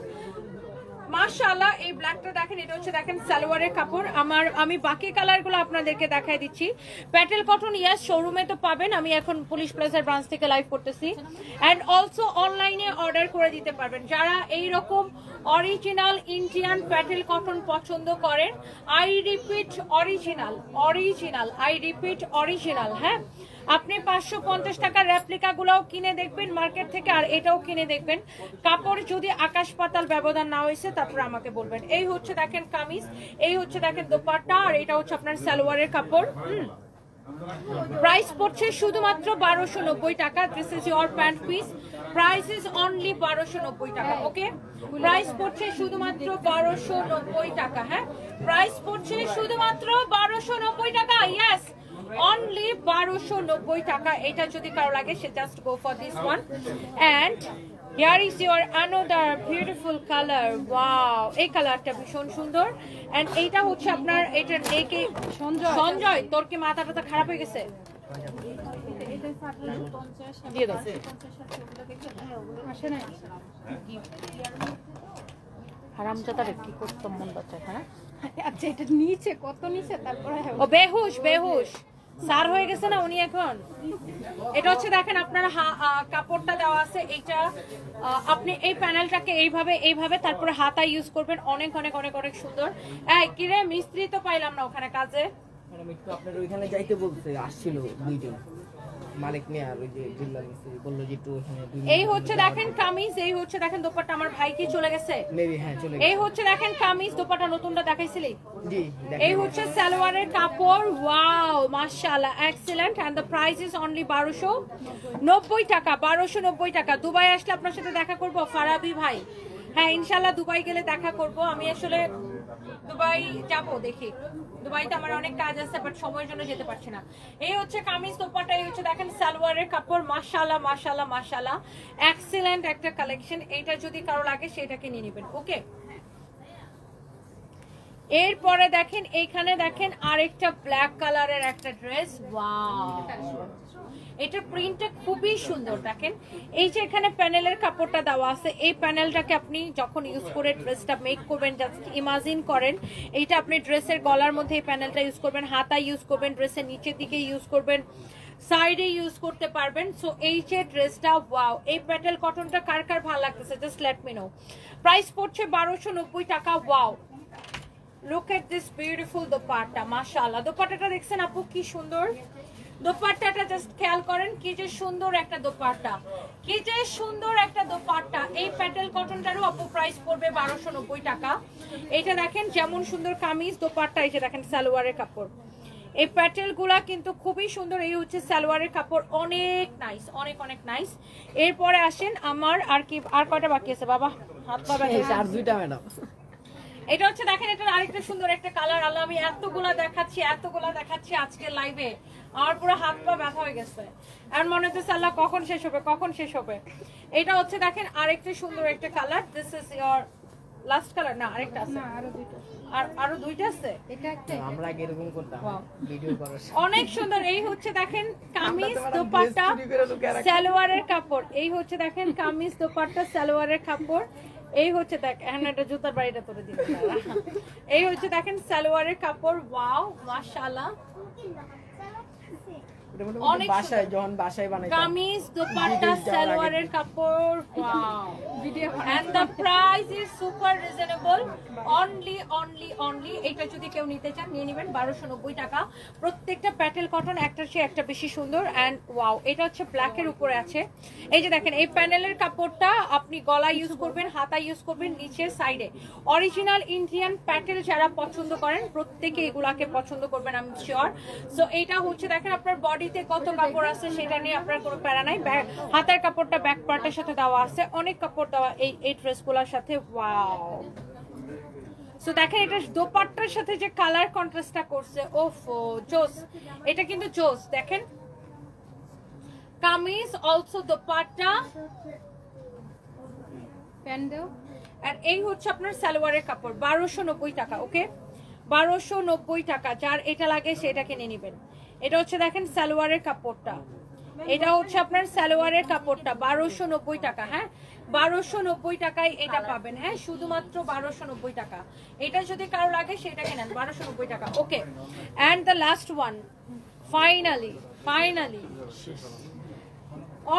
মাশাআল্লাহ। এই ব্ল্যাকটা দেখেন, এটা হচ্ছে দেখেন সালোয়ারের কাপড়। আমি বাকি কালারগুলো আপনাদেরকে দেখাই দিচ্ছি। প্যাটেল কটন ইয়াস শোরুমে তো পাবেন, আমি এখন পুলিশ প্লাজার ব্রাঞ্চ থেকে লাইভ করতেছি। অ্যান্ড অলসো অনলাইনে অর্ডার করে দিতে পারবেন যারা এই রকম অরিজিনাল ইন্ডিয়ান প্যাটেল কটন পছন্দ করেন। I repeat original, I repeat original. হ্যাঁ, আপনি 550 টাকার রেপ্লিকা গুলাও কিনে দেখবেন মার্কেট থেকে, আর এটাও কিনে দেখবেন। কাপড় যদি আকাশ পাতাল ব্যবধান না হয়েছে তারপর আমাকে বলবেন। এই হচ্ছে দেখেন কামিজ, এই হচ্ছে দেখেন দোপাট্টা, আর এটা হচ্ছে আপনার সালোয়ারের কাপড়। প্রাইস পড়ছে শুধুমাত্র 1290 টাকা। This is your pant piece, price is only 1290 টাকা। ওকে, প্রাইস পড়ছে শুধুমাত্র 1290 টাকা। হ্যাঁ, প্রাইস পড়ছে শুধুমাত্র 1290 টাকা। ইয়েস, অনলি 1290 টাকা। এটা যদি কারো লাগে সে just go for this one. And here is your another beautiful colour. Wow, এই কালারটা ভীষণ সুন্দর। অ্যান্ড এইটা হচ্ছে আপনার, এটা নেকে সঞ্জয়, তোর কি মাথা টাথা খারাপ হয়ে গেছে? দিয়ে দাও। হারামজাদারে কি করতাম মন বাচ্চা। হ্যাঁ, আচ্ছা এটা নিচে কত নিচে, তারপরে ও বেহুশ সার হয়ে গেছে না উনি এখন। এটা হচ্ছে দেখেন আপনার কাপড়টা দেওয়া আছে, এইটা আপনি এই প্যানেলটাকে এইভাবে তারপরে হাতা ইউজ করবেন। অনেক অনেক অনেক অনেক সুন্দর। এই কিরে, মিস্ত্রি তো পাইলাম না ওখানে কাজে। ম্যাডাম একটু আপনার ওইখানে যাইতে বলছে, আসছিল দুইজন মালিক নিয়ে, আর ওই যে জিল্লা মিস্ত্রি বললো যে একটু ওখানে। এই হচ্ছে দেখেন কামিজ, এই হচ্ছে দেখেন দোপাট্টা। আমার ভাই কি চলে গেছে? মেবি হ্যাঁ চলে গেছে। এই হচ্ছে দেখেন কামিজ, দোপাট্টা নতুনটা দেখাইছিলি। জি, এই হচ্ছে সালোয়ারের কাপড়। ওয়াও, মাশাআল্লাহ, excellent. And the price is only 1290 টাকা। 1290 টাকা। দুবাই আসলে আপনার সাথে দেখা করব ফারাবি ভাই। হ্যাঁ, ইনশাআল্লাহ দুবাই গেলে দেখা করব। আমি আসলে দুবাই যাব, দেখি দুবাইতে আমার অনেক কাজ আছে, বাট সময়ের জন্য যেতে পারছি না। এই হচ্ছে কামিজ, দোপাট্টা, এই হচ্ছে দেখেন সালোয়ারের কাপড়। মাশাআল্লাহ মাশাআল্লাহ মাশাআল্লাহ, এক্সিলেন্ট একটা কালেকশন। এইটা যদি কারো লাগে সেটাকে নিয়ে নেবেন। ওকে, এরপরে দেখেন এইখানে দেখেন আরেকটা ব্ল্যাক কালারের একটা ড্রেস। ওয়াও, এটার প্রিন্টটা খুবই সুন্দর। দেখেন এই যে এখানে প্যানেলের কাপড়টা দেওয়া আছে, এই প্যানেলটাকে আপনি যখন ইউজ করে ড্রেসটা মেক করবেন, জাস্ট ইমাজিন করেন এইটা আপনি ড্রেসের গলার মধ্যে এই প্যানেলটা ইউজ করবেন, হাতায় ইউজ করবেন, ড্রেসের নিচের দিকে ইউজ করবেন, সাইডে ইউজ করতে পারবেন। সো এই যে ড্রেসটা, ওয়াও, এই প্যাটেল কটনটা কার কার ভালো লাগতেছে just let me no. Price পড়ছে 1290 টাকা। Wow, look at this beautiful dupatta, মাশাআল্লাহ। দোপাট্টাটা দেখছেন আপু কি সুন্দর, দোপাট্টাটা জাস্ট খেয়াল করেন কি যে সুন্দর একটা দোপাট্টা, কি যে সুন্দর একটা দোপাট্টা। এই প্যাটেল কটনটারও আপু প্রাইস পড়বে 1290 টাকা। এটা দেখেন যেমন সুন্দর কামিজ, দোপাট্টা, এই যে দেখেন সালোয়ারের কাপড়, এই প্যাটেল গুলা কিন্তু খুবই সুন্দর। এই হচ্ছে সালোয়ারের কাপড়, অনেক নাইস, অনেক অনেক নাইস। এরপরে আসেন আমার আর কি, আর কয়টা বাকি আছে বাবা, হাত পা ব্যথা। আর দুইটা ম্যাডাম। এটা হচ্ছে দেখেন এটার আরেকটা সুন্দর একটা কালার। আল্লাহ, আমি এতগুলা দেখাচ্ছি আজকে লাইভে, আমার পুরো হাত পা ব্যথা হয়ে গেছে। আর মনে হচ্ছে আল্লাহ কখন শেষ হবে। এটা হচ্ছে দেখেন আরেকটা সুন্দর একটা colour. This is your last colour না? আরেকটা আছে, আরো দুইটা আছে। এটা একটা, আমরা আগে এরকম করতাম ভিডিও করার সময়। অনেক সুন্দর। এই হচ্ছে দেখেন কামিজ, দোপাট্টা, সালোয়ারের কাপড়। এই হচ্ছে দেখেন কামিজ, দোপাট্টা, সালোয়ারের কাপড়। এই হচ্ছে দেখ, এখন একটা জুতার বাড়িটা তোরে দিতে। এই হচ্ছে দেখেন সালোয়ারের কাপড়। ওয়াও, মাশাআল্লাহ, অনেক বাসায় যখন বাসায় বানাইতাম কামিজ, দোপাট্টা, সালোয়ারের কাপড়। Wow, and the price is super reasonable, only এটা যদি কেউ নিতে চান নিয়ে নেবেন 1290 টাকা। প্রত্যেকটা প্যাটেল কটন একটার চেয়ে একটা বেশি সুন্দর। এন্ড ওয়াও, এটা হচ্ছে ব্ল্যাক এর উপরে আছে। এই যে দেখেন এই প্যানেলের কাপড়টা আপনি গলা ইউজ করবেন, হাতা ইউজ করবেন, নিচে সাইডে। অরিজিনাল ইন্ডিয়ান প্যাটেল যারা পছন্দ করেন প্রত্যেকে এগুলাকে পছন্দ করবেন, আমি শিওর। সো এইটা হচ্ছে দেখেন আপনার বডিতে কত কাপড় আছে সেটা নিয়ে আপনার কোনো প্যারা নাই। হাতার কাপড়টা ব্যাক পার্টের সাথে দেওয়া আছে, অনেক কাপড় দেওয়া এই ড্রেসগুলোর সাথে। ওয়াও, সো দেখেন এটা দোপাট্টার সাথে যে কালার কন্ট্রাস্টটা করছে, ওফো জোস, এটা কিন্তু জোস। দেখেন কামিজ, অলসো দোপাট্টা, প্যান্ডেল। আর এই হচ্ছে আপনার সালোয়ারের কাপড়। 1290 টাকা। ওকে, 1290 টাকা। যার এটা লাগে সেটা কিনে নেবেন। এটা হচ্ছে দেখেন সালোয়ারের কাপড়টা, এটা হচ্ছে আপনার সালোয়ারের কাপড়টা 1290 টাকা। হ্যাঁ, 1290 টাকায় এটা পাবেন। হ্যাঁ, শুধুমাত্র 1290 টাকা। এটা যদি কারো লাগে সেটা কিনেন 1290 টাকা। Okay, and the last one, finally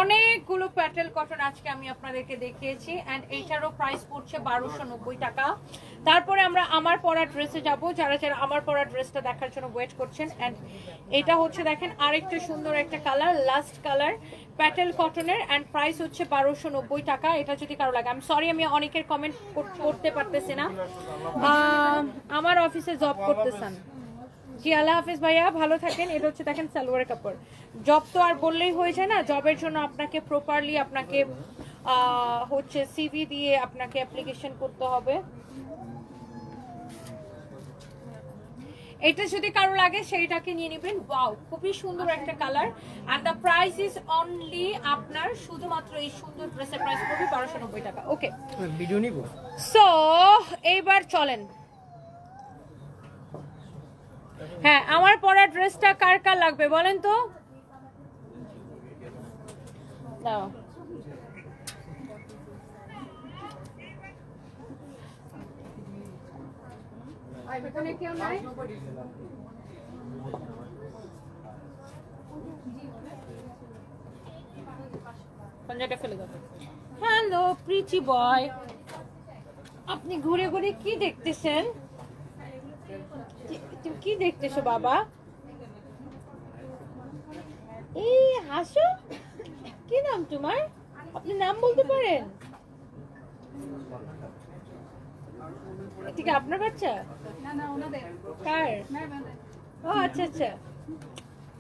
অনেকগুলো প্যাটেল কটন আজকে আমি আপনাদেরকে দেখিয়েছি। এন্ড এইটারও প্রাইস পড়ছে 1290 টাকা। তারপরে আমরা আমার পরা ড্রেসে যাব, যারা যারা আমার পরা ড্রেসটা দেখার জন্য ওয়েট করছেন। এন্ড এটা হচ্ছে দেখেন আরেকটা সুন্দর একটা কালার, লাস্ট কালার, প্যাটেল কটনের। এন্ড প্রাইস হচ্ছে 1290 টাকা। এটা যদি কারো লাগে, আমি সরি আমি অনেকের কমেন্ট করতে পারতেছি না, আমার অফিসে জব করতেছেন। জি, আল্লাহ হাফিজ ভাইয়া, ভালো থাকেন। এটা হচ্ছে দেখেন সালোয়ারের কাপড়। জব তো আর বললেই হয়ে যায় না, জবের জন্য আপনাকে প্রপারলি আপনাকে হচ্ছে সিভি দিয়ে আপনাকে অ্যাপ্লিকেশন করতে হবে। এটা যদি কারো লাগে সেইটাকে নিয়ে নেবেন। ওয়াও, খুবই সুন্দর একটা colour. And the price is only আপনার শুধুমাত্র এই সুন্দর ড্রেসের প্রাইস পড়বে 1290 টাকা। ওকে, ভিডিও নিব। সো এইবার চলেন। হ্যাঁ, আমার পরা ড্রেসটা কার কার লাগবে বলেন তো। দাও, কেউ নাই? হ্যালো প্রিটি বয়, আপনি ঘুরে ঘুরে কি দেখতেছেন? তুমি কি দেখতেছো বাবা? এই হাসো, কি নাম তোমার? আপনি নাম বলতে পারেন? ঠিক আপনার বাচ্চা? না ওনাদের। কার? ম্যামেদের। ও আচ্ছা আচ্ছা,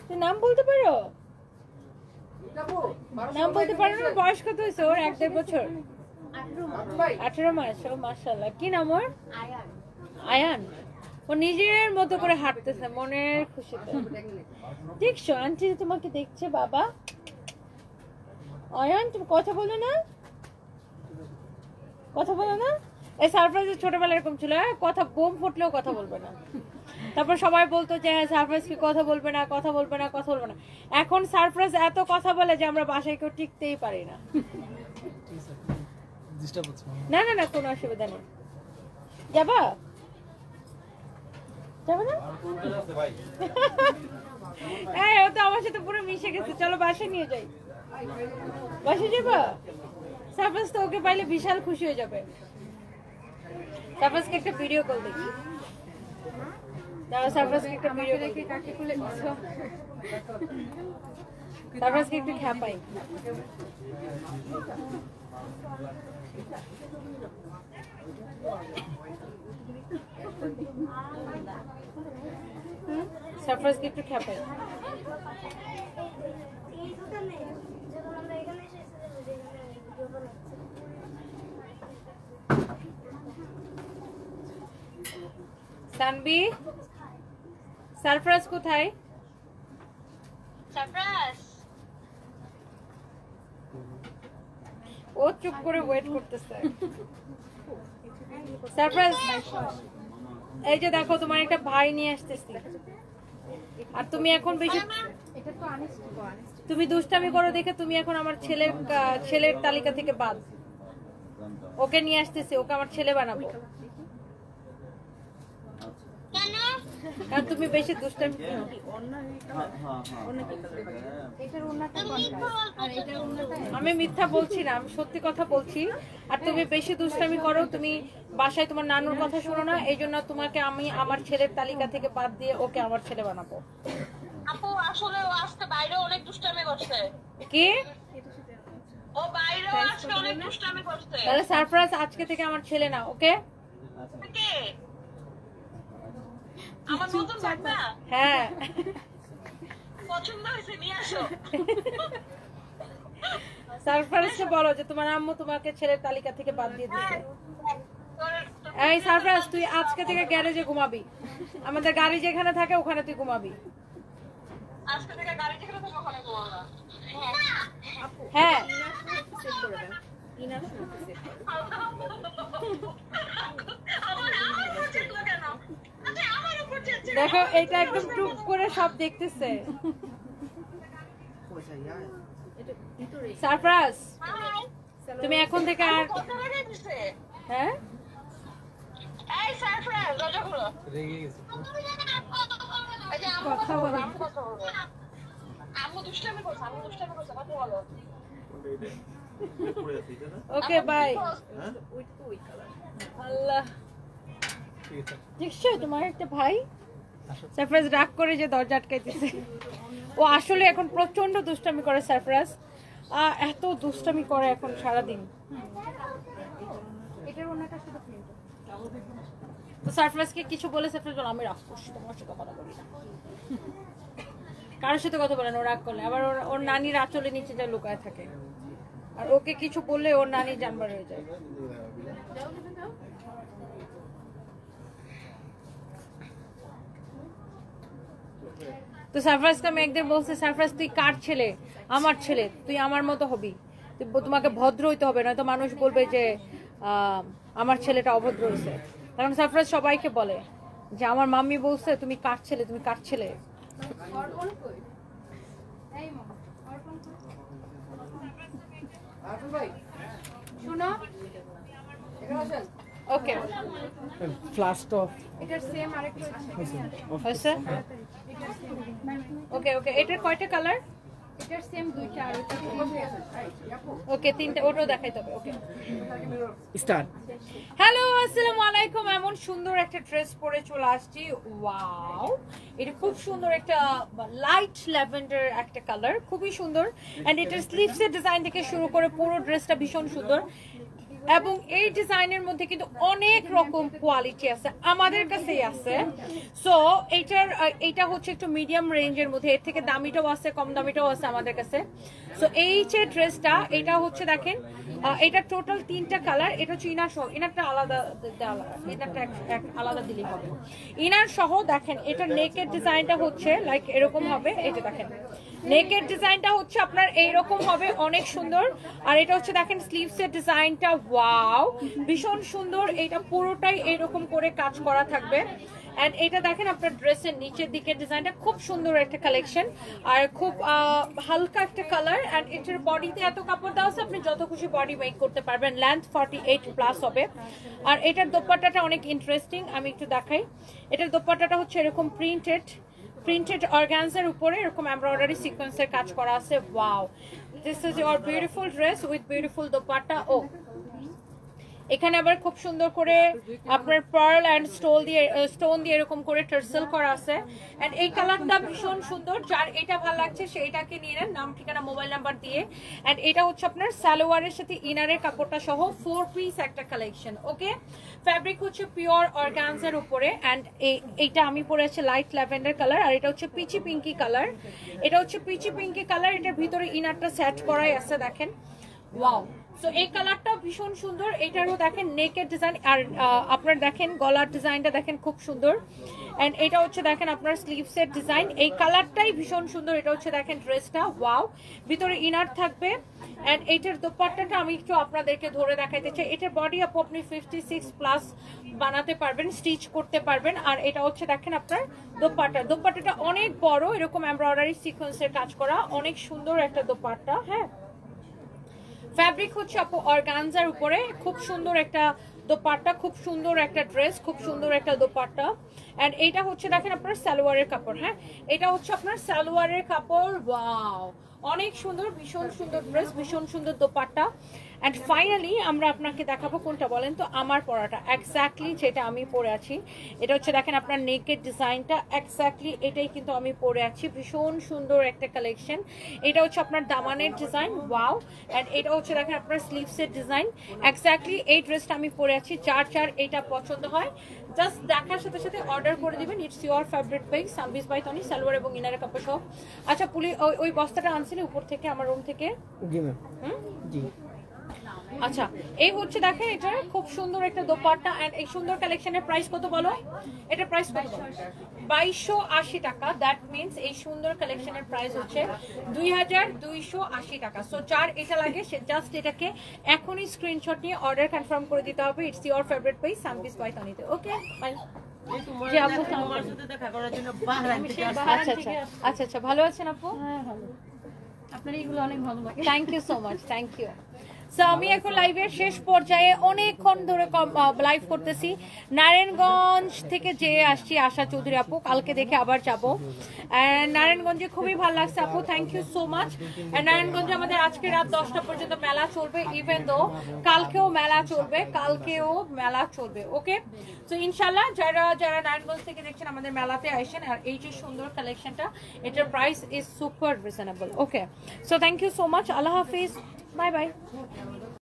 তুমি নাম বলতে পারো? নাম বলতে পারো না? বয়স কত হয়েছে ওর? 1-1.5 বছর? 18 মাস। ও মাশাআল্লাহ। কি নাম ওর? আয়ান। ও নিজের মতো করে হাঁটতেছে মনের খুশিতে। দেখছো আন্টি তোমাকে দেখছে বাবা? আয়ান তুমি কথা বলো না, কথা বলো না। এই সারপ্রাইজ ছোটবেলা এরকম ছিল, কথা বোম ফুটলেও কথা বলবে না। তারপর সবাই বলতো যে হ্যাঁ সারপ্রাইজকে কথা বলবে না কথা বলবে না কথা বলবে না। এখন সারপ্রাইজ এত কথা বলে যে আমরা বাসায় কেউ টিকতেই পারি না। না না না কোনো অসুবিধা নেই। যাবা যাবে না? হ্যাঁ ও তো আমার সাথে পুরো মিশে গেছে। চলো বাসায় নিয়ে যাই। বাসায় যাবা? সারপ্রাইজ তো ওকে পাইলে বিশাল খুশি হয়ে যাবে। সারপ্রাইজকে একটা ভিডিও কল দেখি। দাও সারপ্রাইজকে একটা ভিডিও দেখি। কাকে খুলে দিছো? সারপ্রাইজকে একটু খ্যাপাই। সারপ্রাইজকে একটু খ্যাপাই। সানবি সারপ্রাইজ কোথায়? সারপ্রাইজ ও চুপ করে ওয়েট করতেছে। সারপ্রাইজ এই যে দেখো তোমার একটা ভাই নিয়ে আসতেছি। আর তুমি এখন বেশি এটা তো আনিস তো আনিস। তুমি দুষ্টামি করো দেখে তুমি এখন আমার ছেলের তালিকা থেকে বাদ। ওকে নিয়ে আসতেছি, ওকে আমার ছেলে বানাবো। কেন? কারণ তুমি বেশি দুষ্টামি করো। এটার ওন্নাটা কোনটা? আর এটার ওন্নাটা আমি মিথ্যা বলছি না, আমি সত্যি কথা বলছি। আর তুমি বেশি দুষ্টামি করো, তুমি বাসায় তোমার নানুর কথা শোনো না, এই জন্য তোমাকে আমি আমার ছেলের তালিকা থেকে বাদ দিয়ে ওকে আমার ছেলে বানাবো। আপু আসলে ও আজকে বাইরে অনেক দুষ্টামি করছে। কি? ও বাইরে আজকে অনেক দুষ্টামি করছে। তাহলে সারপ্রাইজ আজকে থেকে আমার ছেলে না, ওকে? কে? আমার নতুন বাচ্চা হ্যাঁ পছন্দ হয়েছে, নিয়ে আসো। সারপ্রাইজকে বলো যে তোমার আম্মু তোমাকে ছেলের তালিকা থেকে বাদ দিয়ে দিয়েছে। এই সারপ্রাইজ তুই আজকে থেকে গ্যারেজে ঘুমাবি। আমাদের গাড়ি যেখানে থাকে ওখানে তুই ঘুমাবি। আজকে থেকে গাড়ি থেকে তো ওখানে ঘুমাবো। হ্যাঁ দেখো এটা একদম টুক করে সব দেখতেছে। সারপ্রাইজ তুমি এখন থেকে আর হ্যাঁ এই সারপ্রাইজ দরজা খুলো। রেগে গেছে। এই যে আম্মু কথা বলো, আম্মু কথা বলো। আম্মু দুষ্টামি করছে, আম্মু দুষ্টামি করছে, কথা বলো। Okay bye. আল্লাহ দেখছো তোমার একটা ভাই সারপ্রাইজ রাগ করে যে দরজা আটকাইতেছে। ও আসলে এখন প্রচন্ড দুষ্টামি করে সারপ্রাইজ। এত দুষ্টামি করে এখন সারাদিন। এটার ওন্নাটা শুধু প্রিন্ট। তো সারপ্রাইজকে কিছু বলে সারপ্রাইজ বলে আমি রাগ করছি, তোমার সাথে কথা বলি না। কারোর সাথে কথা বলে না, ও রাগ করলে আবার ওর নানির আঁচলে নিচে যা লুকায় থাকে। আর ওকে কিছু বললে ওর নানি জানবার হয়ে যায়। তো সারপ্রাইজকে আমি একদিন বলছি, সারপ্রাইজ তুই কার ছেলে? আমার ছেলে, তুই আমার মতো হবি, তোমাকে ভদ্র হইতে হবে, নয়তো মানুষ বলবে যে আমার ছেলেটা অভদ্র হয়েছে। কারণ সারপ্রাইজ সবাইকে বলে যে আমার মাম্মি বলছে তুমি কার ছেলে, তুমি কার ছেলে। অর্পণ কই? এই মামা অর্পণ কই? অর্পণ ভাই শুনো এখানে আসেন। ওকে ফ্লাশ টপ এটার সেম আরেকটা হয়েছে। ওকে ওকে এটার কয়টা কালার? এটার সেম দুইটা আর ওটা ওকে তিনটা, ওটাও দেখাইতে হবে। Okay start. হ্যালো আসসালামু আলাইকুম। এমন সুন্দর একটা ড্রেস পরে চলে আসছি। ওয়াও, এটা খুব সুন্দর একটা লাইট ল্যাভেন্ডার একটা কালার, খুবই সুন্দর। এন্ড এটার স্লিভসের ডিজাইন থেকে শুরু করে পুরো ড্রেসটা ভীষণ সুন্দর। এবং এই ডিজাইনের মধ্যে কিন্তু অনেক রকম কোয়ালিটি আছে, আমাদের কাছেই আছে। সো এইটা হচ্ছে একটু মিডিয়াম রেঞ্জের মধ্যে, এর থেকে দামিটাও আছে, কম দামিটাও আছে আমাদের কাছে। সো এই যে ড্রেসটা, এটা হচ্ছে দেখেন, এটা টোটাল 3টা কালার। এটা হচ্ছে ইনার সহ, ইনারটা আলাদা, ইনারটা আলাদা দিলেই হবে। ইনার সহ দেখেন, এটা নেকের ডিজাইনটা হচ্ছে লাইক এরকম হবে। এই যে দেখেন নেকের ডিজাইনটা হচ্ছে আপনার এইরকম হবে, অনেক সুন্দর। আর এটা হচ্ছে দেখেন স্লিভসের ডিজাইনটা, ওয়াও ভীষণ সুন্দর। এটা পুরোটাই এইরকম করে কাজ করা থাকবে। অ্যান্ড এটা দেখেন আপনার ড্রেসের নিচের দিকের ডিজাইনটা খুব সুন্দর একটা কালেকশন আর খুব হালকা একটা কালার। অ্যান্ড এটার বডিতে এত কাপড় দেওয়া আছে আপনি যত খুশি বডি মেক করতে পারবেন। লেন্থ 48+ হবে। আর এটার দোপাট্টাটা অনেক ইন্টারেস্টিং, আমি একটু দেখাই। এটার দোপাট্টাটা হচ্ছে এরকম প্রিন্টেড অর্গানজার উপরে এরকম এমব্রয়ডারি সিকোয়েন্সের কাজ করা আছে। Wow, this is your beautiful dress with beautiful dupatta. ও এখানে আবার খুব সুন্দর করে আপনার পার্ল অ্যান্ড স্টোন দিয়ে এরকম করে টার্সেল করা আছে। অ্যান্ড এই কালারটা ভীষণ সুন্দর, যার এটা ভালো লাগছে সেইটাকে নিয়ে নেন, নাম ঠিকানা মোবাইল নাম্বার দিয়ে। অ্যান্ড এটা হচ্ছে আপনার সালোয়ারের সাথে ইনারের কাপড়টা সহ 4 পিস একটা কালেকশন। ওকে, ফ্যাব্রিক হচ্ছে পিওর অর্গানজার উপরে। অ্যান্ড এইটা আমি পরে আছে লাইট ল্যাভেন্ডার কালার, আর এটা হচ্ছে পিচি পিঙ্কি কালার। এটা হচ্ছে পিচি পিঙ্কি কালার, এটার ভিতরে ইনারটা সেট করাই আছে দেখেন। ওয়াও, সো এই কালারটা ভীষণ সুন্দর। এটারও দেখেন নেকের ডিজাইন, আর আপনার দেখেন গলার ডিজাইনটা দেখেন খুব সুন্দর। এন্ড এটা হচ্ছে দেখেন আপনার স্লিভসের ডিজাইন, এই কালারটাই ভীষণ সুন্দর। এটা হচ্ছে দেখেন ড্রেসটা, ওয়াও, ভিতরে ইনার থাকবে। এন্ড এইটার দোপাট্টাটা আমি একটু আপনাদেরকে ধরে দেখাইতে চাই। এটার বডি আপনি 56+ বানাতে পারবেন, স্টিচ করতে পারবেন। আর এটা হচ্ছে দেখেন আপনার দোপাট্টাটা অনেক বড়, এরকম এমব্রয়ডারি সিকোয়েন্সের কাজ করা, অনেক সুন্দর একটা দোপাট্টা। হ্যাঁ, ফ্যাব্রিক হচ্ছে আপু অর্গানজার উপরে, খুব সুন্দর একটা দোপাট্টা, খুব সুন্দর একটা ড্রেস, খুব সুন্দর একটা দোপাট্টা। এন্ড এটা হচ্ছে দেখেন আপনার সালোয়ারের কাপড়। হ্যাঁ, এটা হচ্ছে আপনার সালোয়ারের কাপড়। ওয়াও, অনেক সুন্দর, ভীষণ সুন্দর ড্রেস, ভীষণ সুন্দর দোপাট্টা। অ্যান্ড ফাইনালি আমরা আপনাকে দেখাবো কোনটা বলেন তো, আমার পরাটা এক্স্যাক্টলি যেটা আমি পরে আছি। এটা হচ্ছে দেখেন আপনার নেকের ডিজাইনটা এক্স্যাক্টলি এটাই কিন্তু আমি পরে আছি, ভীষণ সুন্দর একটা কালেকশন। এটা হচ্ছে আপনার দামানের ডিজাইন, ওয়াও। অ্যান্ড এটা হচ্ছে দেখেন আপনার স্লিভসের ডিজাইন, এক্স্যাক্টলি এই ড্রেসটা আমি পরে আছি। যার এটা পছন্দ হয় জাস্ট দেখার সাথে সাথে অর্ডার করে দিবেন। It's your favourite page Sunbiz by Toni, salwar এবং ইনারের কাপড় সহ। আচ্ছা পুলি, ওই বস্তাটা আনছিলি উপর থেকে আমার রুম থেকে? জি ম্যাম। জি। আচ্ছা, এই হচ্ছে দেখেন এটা খুব সুন্দর একটা দোপাট্টা। এন্ড এই সুন্দর কালেকশনের প্রাইস কত বলো? এটা প্রাইস কত? 2280 টাকা। দ্যাট মিন্স এই সুন্দর কালেকশনের প্রাইস হচ্ছে 2280 টাকা। সো যার এটা লাগে সে জাস্ট এটাকে এখনই স্ক্রিনশট নিয়ে অর্ডার কনফার্ম করে দিতে হবে। It's your favourite page Sunbiz by তনিতে। Okay, bye. জি আপু, আমার সাথে দেখা করার জন্য বাহরাইন থেকে আচ্ছা, ভালো আছেন আপু? হ্যাঁ ভালো, আপনার এইগুলো অনেক ভালো লাগে। Thank you so much, thank you. So আমি এখন লাইভের শেষ পর্যায়ে অনেকক্ষণ ধরে লাইভ করতেছি। নারায়ণগঞ্জ থেকে যে আসছি আশা চৌধুরী আপু, কালকে দেখে আবার যাবো। নারায়ণগঞ্জে খুবই ভালো লাগছে আপু, থ্যাংক ইউ সো মাচ। নারায়ণগঞ্জে আমাদের আজকে রাত 10টা পর্যন্ত মেলা চলবে, ইভেন দো কালকেও মেলা চলবে। ওকে, তো ইনশাল্লাহ যারা নারায়ণগঞ্জ থেকে দেখছেন আমাদের মেলাতে আসেন। আর এই যে সুন্দর কালেকশনটা, এটার price is super reasonable. Okay, so thank you so much, আল্লাহ হাফিজ, বাই বাই।